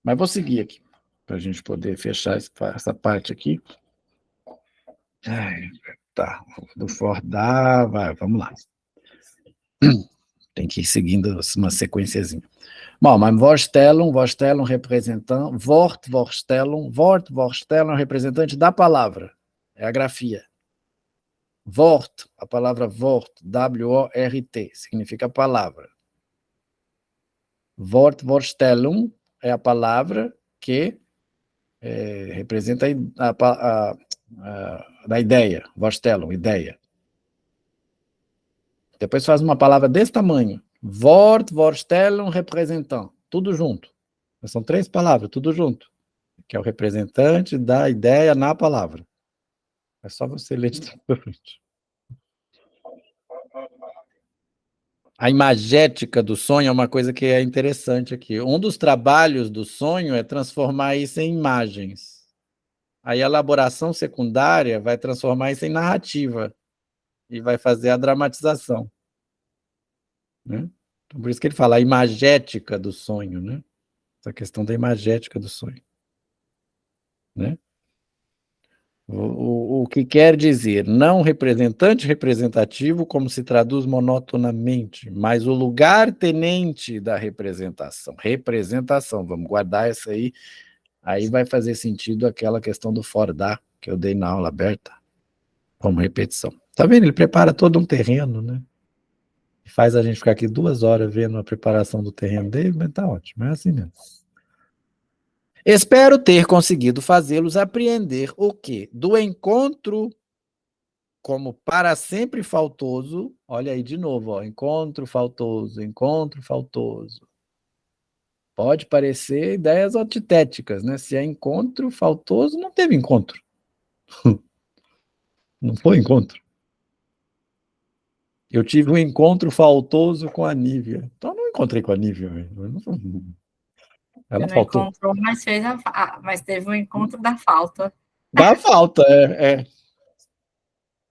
Mas vou seguir aqui, para a gente poder fechar essa parte aqui. Ai, tá, do Fordar, vai, vamos lá. Tem que ir seguindo uma sequenciazinha. Bom, mas Vorstellung representante, Vorstellung representante da palavra, é a grafia. Wort, a palavra Wort, W-O-R-T, significa palavra. Vorstellung é a palavra que representa a ideia, Vorstellung, ideia. Depois faz uma palavra desse tamanho, Vorstellung, representant, tudo junto. São 3 palavras, tudo junto, que é o representante da ideia na palavra. É só você ler de trás para frente. A imagética do sonho é uma coisa que é interessante aqui. Um dos trabalhos do sonho é transformar isso em imagens. Aí a elaboração secundária vai transformar isso em narrativa e vai fazer a dramatização. Né? Então, por isso que ele fala a imagética do sonho, né? Essa questão da imagética do sonho. Né? O que quer dizer, não representante representativo, como se traduz monotonamente, mas o lugar tenente da representação. Representação, vamos guardar essa aí vai fazer sentido aquela questão do Fordar, que eu dei na aula aberta, como repetição. Tá vendo? Ele prepara todo um terreno, né? Faz a gente ficar aqui 2 horas vendo a preparação do terreno dele, mas tá ótimo, é assim mesmo. Espero ter conseguido fazê-los apreender o quê? Do encontro como para sempre faltoso, olha aí de novo, ó, encontro faltoso. Pode parecer ideias antitéticas, né? Se é encontro faltoso, não teve encontro. Não foi encontro. Eu tive um encontro faltoso com a Nívia. Então eu não encontrei com a Nívia. Ela faltou. Encontrou, mas teve um encontro da falta. Da falta, é.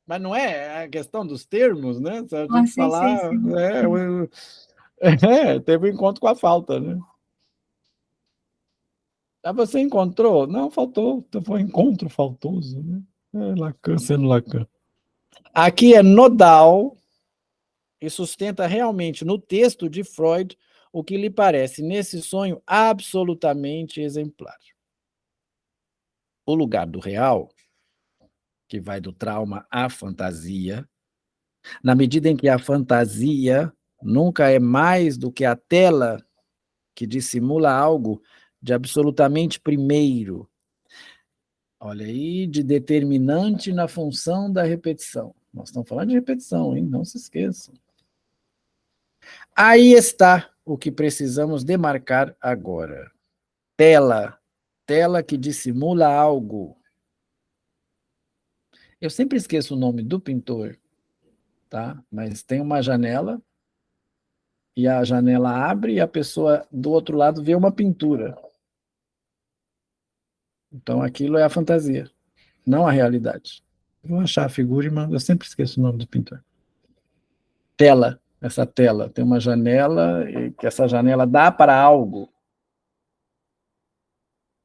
Mas não é a questão dos termos, né? Se a gente falar... Sim. Teve um encontro com a falta, né? Você encontrou? Não, faltou. Foi um encontro faltoso, né? Lacan sendo Lacan. Aqui é nodal e sustenta realmente no texto de Freud o que lhe parece nesse sonho absolutamente exemplar. O lugar do real, que vai do trauma à fantasia, na medida em que a fantasia nunca é mais do que a tela que dissimula algo de absolutamente primeiro. Olha aí, de determinante na função da repetição. Nós estamos falando de repetição, hein? Não se esqueçam. Aí está o que precisamos demarcar agora. Tela que dissimula algo. Eu sempre esqueço o nome do pintor, tá? Mas tem uma janela, e a janela abre e a pessoa do outro lado vê uma pintura. Então aquilo é a fantasia, não a realidade. Vou achar a figura e mando, eu sempre esqueço o nome do pintor. Tela, essa tela, tem uma janela, e que essa janela dá para algo.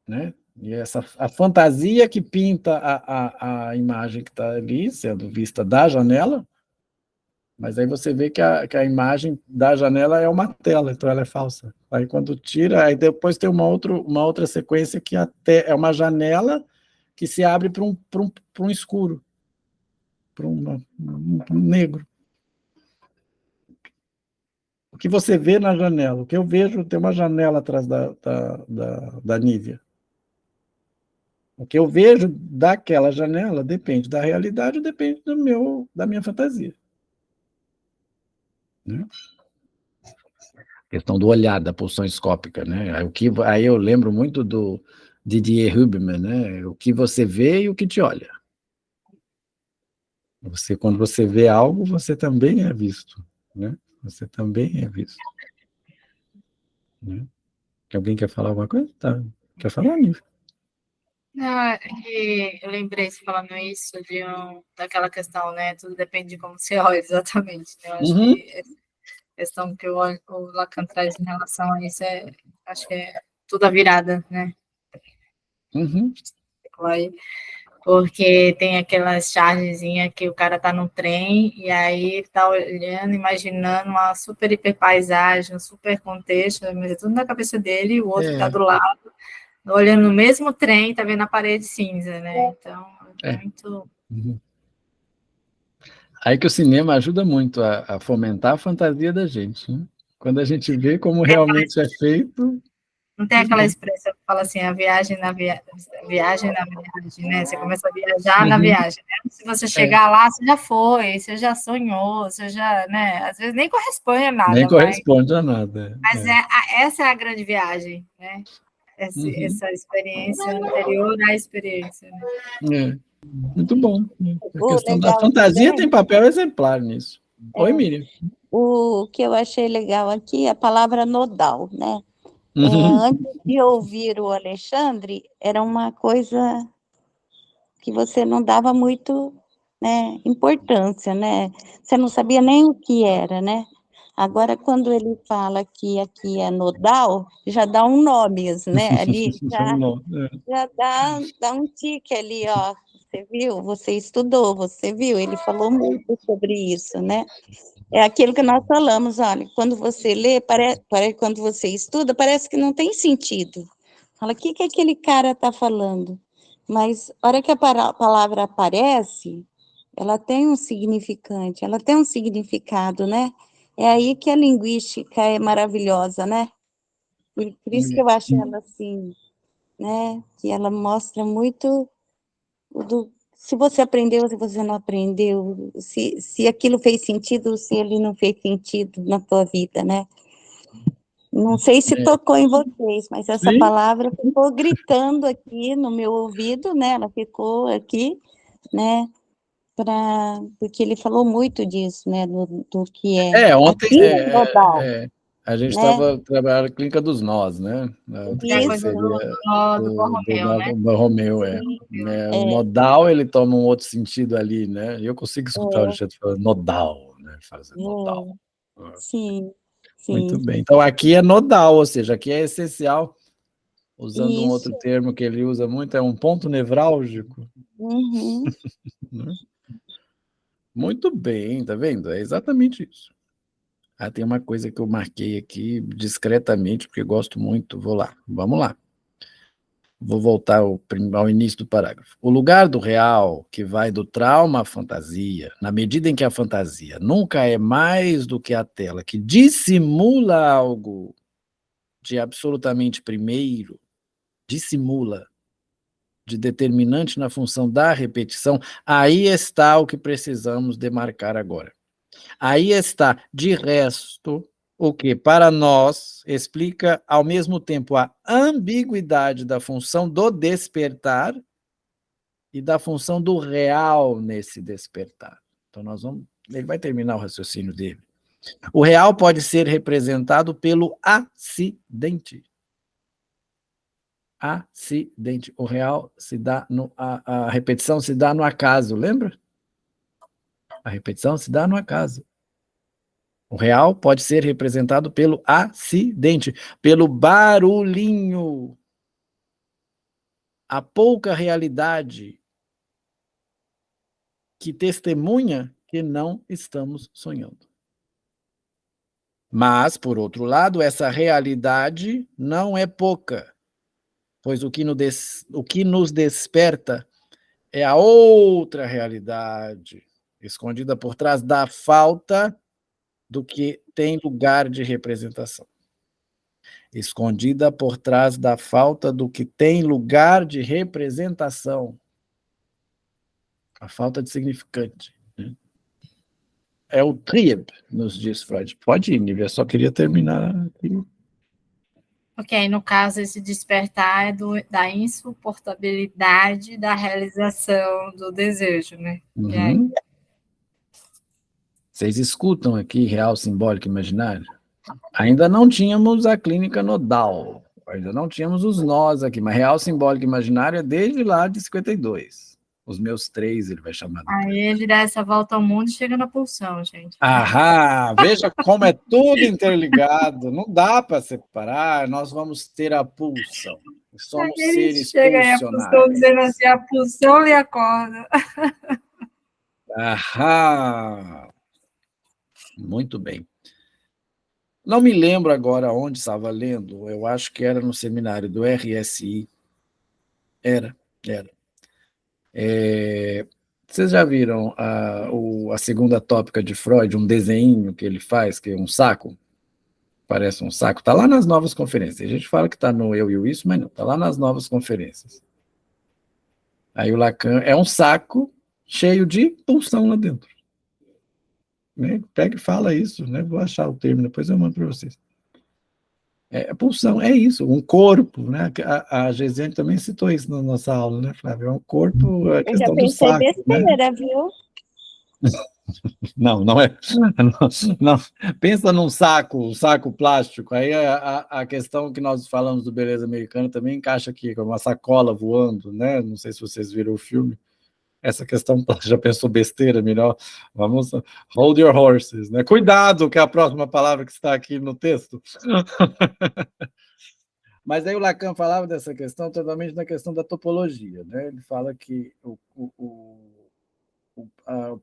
Né? E a fantasia que pinta a imagem que está ali, sendo vista da janela, mas aí você vê que a imagem da janela é uma tela, então ela é falsa. Aí quando tira, aí depois tem uma outra sequência que é uma janela que se abre para um escuro, para um negro. O que você vê na janela? O que eu vejo, tem uma janela atrás da Nívia. O que eu vejo daquela janela depende da realidade ou depende da minha fantasia. Né? Questão do olhar, da pulsão escópica. Né? Aí eu lembro muito do Didier Huberman, né? O que você vê e o que te olha. Quando você vê algo, você também é visto, né? Você também é visto. Né? Alguém quer falar alguma coisa? Tá. Quer falar, Nívia? Não, é que eu lembrei, você falando isso, daquela questão, né? Tudo depende de como você olha, exatamente. Né? Eu acho que essa questão que o Lacan traz em relação a isso acho que é tudo a virada, né? Porque tem aquelas chargezinhas que o cara tá no trem e aí tá olhando, imaginando uma super hiper paisagem, um super contexto, mas é tudo na cabeça dele, e o outro que tá do lado, olhando no mesmo trem, tá vendo a parede cinza, né? Então, é muito... Aí que o cinema ajuda muito a fomentar a fantasia da gente, né? Quando a gente vê como realmente é feito... Não tem aquela expressão que fala assim, a viagem na viagem, né? Você começa a viajar na viagem, né? Se você chegar lá, você já foi, você já sonhou, você já, né? Às vezes nem corresponde a nada. Nem corresponde a nada. Mas essa é a grande viagem, né? Essa experiência anterior à experiência. Né? Muito bom. A questão da fantasia tem papel exemplar nisso. Oi, Miriam. O que eu achei legal aqui é a palavra nodal, né? Antes de ouvir o Alexandre, era uma coisa que você não dava muito, né, importância, né? Você não sabia nem o que era, né? Agora, quando ele fala que aqui é nodal, já dá um nome, né? Ali já dá um tique ali, ó. Você viu? Você estudou, você viu? Ele falou muito sobre isso, né? É aquilo que nós falamos, olha, quando você lê, quando você estuda, parece que não tem sentido. Fala, o que aquele cara está falando? Mas, a hora que a palavra aparece, ela tem um significante, ela tem um significado, né? É aí que a linguística é maravilhosa, né? Por isso que eu acho ela assim, né? Que ela mostra muito se você aprendeu, se você não aprendeu, se aquilo fez sentido, se ele não fez sentido na tua vida, né? Não sei se tocou em vocês, mas essa palavra ficou gritando aqui no meu ouvido, né? Ela ficou aqui, né? Porque ele falou muito disso, né? Do que é. Ontem a gente né? estava trabalhando a clínica dos nós, né? Que é a coisa do Borromeu, né? Do Borromeu, O nodal, ele toma um outro sentido ali, né? E eu consigo escutar o Alexandre falando nodal, né? Fazendo nodal. Sim. Muito bem. Então, aqui é nodal, ou seja, aqui é essencial, usando um outro termo que ele usa muito, é um ponto nevrálgico. Muito bem, tá vendo? É exatamente isso. Tem uma coisa que eu marquei aqui discretamente, porque gosto muito. Vamos lá. Vou voltar ao início do parágrafo. O lugar do real, que vai do trauma à fantasia, na medida em que a fantasia nunca é mais do que a tela que dissimula algo de absolutamente primeiro, dissimula, de determinante na função da repetição, aí está o que precisamos demarcar agora. Aí está, de resto, o que, para nós, explica ao mesmo tempo a ambiguidade da função do despertar e da função do real nesse despertar. Então, ele vai terminar o raciocínio dele. O real pode ser representado pelo acidente. Acidente. O real se dá a repetição se dá no acaso, lembra? A repetição se dá no acaso. O real pode ser representado pelo acidente, pelo barulhinho, a pouca realidade que testemunha que não estamos sonhando. Mas, por outro lado, essa realidade não é pouca, pois o que nos desperta é a outra realidade, escondida por trás da falta do que tem lugar de representação. Escondida por trás da falta do que tem lugar de representação. A falta de significante. Né? É o Trieb, nos diz Freud. Pode ir, Nívia, só queria terminar aqui. Porque aí, no caso, esse despertar é da insuportabilidade da realização do desejo, né? E aí, Vocês escutam aqui real, simbólico, imaginário? Ainda não tínhamos a clínica nodal, ainda não tínhamos os nós aqui, mas real, simbólico, imaginário é desde lá de 52. Os meus 3 ele vai chamar. Aí ele dá essa volta ao mundo e chega na pulsão, gente. Aham, veja como é tudo interligado, não dá para separar, nós vamos ter a pulsão. Somos seres chega aí a pulsão pulsionários. dizendo assim, a pulsão lhe acorda. Aham. Muito bem. Não me lembro agora onde estava lendo, eu acho que era no seminário do RSI. Era. Vocês já viram a segunda tópica de Freud, um desenho que ele faz, que é um saco? Parece um saco. Está lá nas novas conferências. A gente fala que está no Eu e o Isso, mas não, está lá nas novas conferências. Aí o Lacan é um saco cheio de pulsão lá dentro. Né? Pega e fala isso, né? Vou achar o termo, depois eu mando para vocês. Pulsão, é isso, um corpo, né? A Gesiane também citou isso na nossa aula, né, Flávia? É um corpo, a questão do saco. Eu já pensei besteira, né? viu? Não é. Não. Pensa num saco, saco plástico. Aí a questão que nós falamos do Beleza Americana também encaixa aqui, com uma sacola voando, né? Não sei se vocês viram o filme. Essa questão, já pensou besteira? Melhor, vamos, hold your horses, né? Cuidado, que é a próxima palavra que está aqui no texto. Mas aí o Lacan falava dessa questão totalmente na questão da topologia, né? Ele fala que o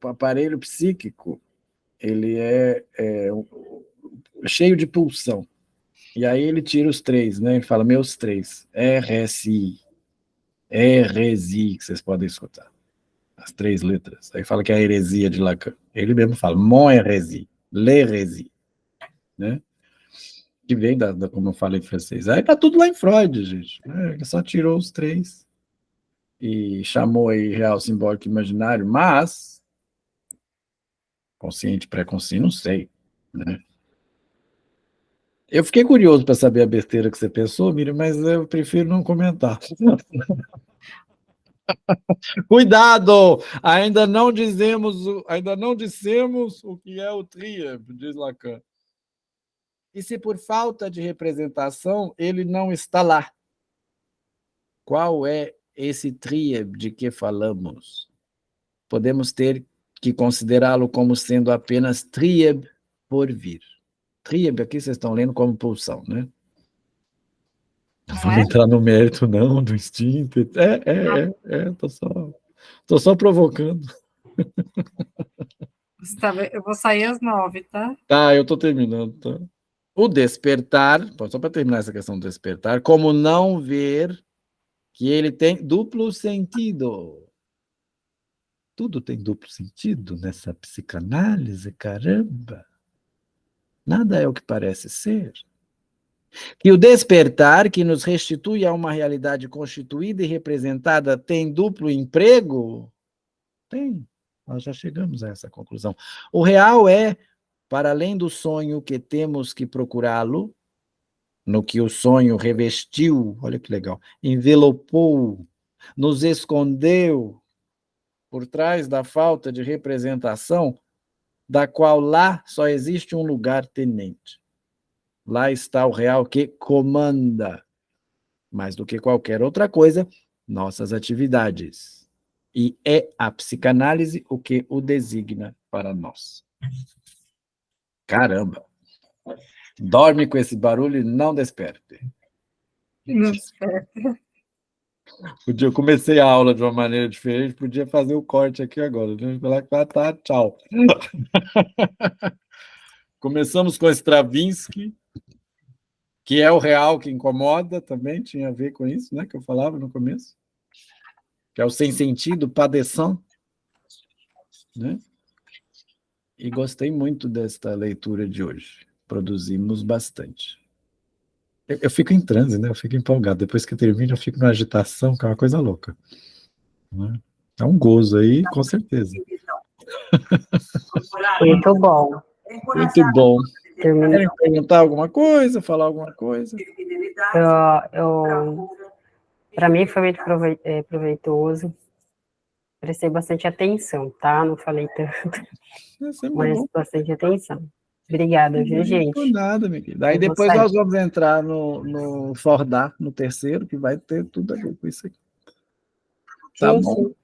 aparelho psíquico ele é cheio de pulsão. E aí ele tira os 3, né? Ele fala, meus 3, RSI, RSI, que vocês podem escutar. As 3 letras. Aí fala que é a heresia de Lacan. Ele mesmo fala, mon hérésie, l'hérésie, né? Que vem como eu falei em francês. Aí tá tudo lá em Freud, gente. Ele só tirou os 3 e chamou aí real, simbólico, imaginário, mas consciente, pré-consciente, não sei, né? Eu fiquei curioso para saber a besteira que você pensou, Miriam, mas eu prefiro não comentar. Cuidado! Ainda não dissemos o que é o tríade, diz Lacan. E se por falta de representação ele não está lá? Qual é esse tríade de que falamos? Podemos ter que considerá-lo como sendo apenas tríade por vir. Tríade aqui vocês estão lendo como pulsão, né? Não vamos entrar no mérito, não, do instinto. Tô só provocando. Eu vou sair às 9, tá? Tá, eu tô terminando, tá? O despertar, só para terminar essa questão do despertar, como não ver que ele tem duplo sentido. Tudo tem duplo sentido nessa psicanálise, caramba. Nada é o que parece ser. Que o despertar, que nos restitui a uma realidade constituída e representada, tem duplo emprego? Tem. Nós já chegamos a essa conclusão. O real é, para além do sonho que temos que procurá-lo, no que o sonho revestiu, olha que legal, envelopou, nos escondeu por trás da falta de representação, da qual lá só existe um lugar tenente. Lá está o real que comanda, mais do que qualquer outra coisa, nossas atividades. E é a psicanálise o que o designa para nós. Caramba! Dorme com esse barulho e não desperte. Não desperta. Eu comecei a aula de uma maneira diferente, podia fazer o corte aqui agora. Né? Falar que tá, tchau. Começamos com Stravinsky, que é o real que incomoda também, tinha a ver com isso, né, que eu falava no começo, que é o sem sentido, padecendo, né? E gostei muito desta leitura de hoje. Produzimos bastante. Eu fico em transe, né? Eu fico empolgado. Depois que termina, eu fico numa agitação, que é uma coisa louca. Né? É um gozo aí, com certeza. Muito bom. Muito bom. Terminou. Querem perguntar alguma coisa, falar alguma coisa? Para mim foi muito proveitoso. prestei bastante atenção, tá? Não falei tanto, É sempre mas bom. bastante atenção. Obrigada, viu, Por gente? nada, minha querida. Aí Eu vou depois sair. nós vamos entrar no Fordar, no terceiro, que vai ter tudo a ver com isso aqui. Tá Sim, bom? sim.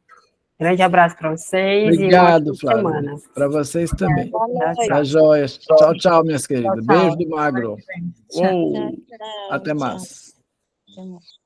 Grande abraço para vocês e uma Obrigado, ótima Flávia. semana. Para vocês também. Boa noite. Tá joia. Tchau, tchau, minhas queridas. Tchau, Beijo tchau. do Magro. Tchau. Uou. Tchau, tchau, Até tchau. mais. Até mais.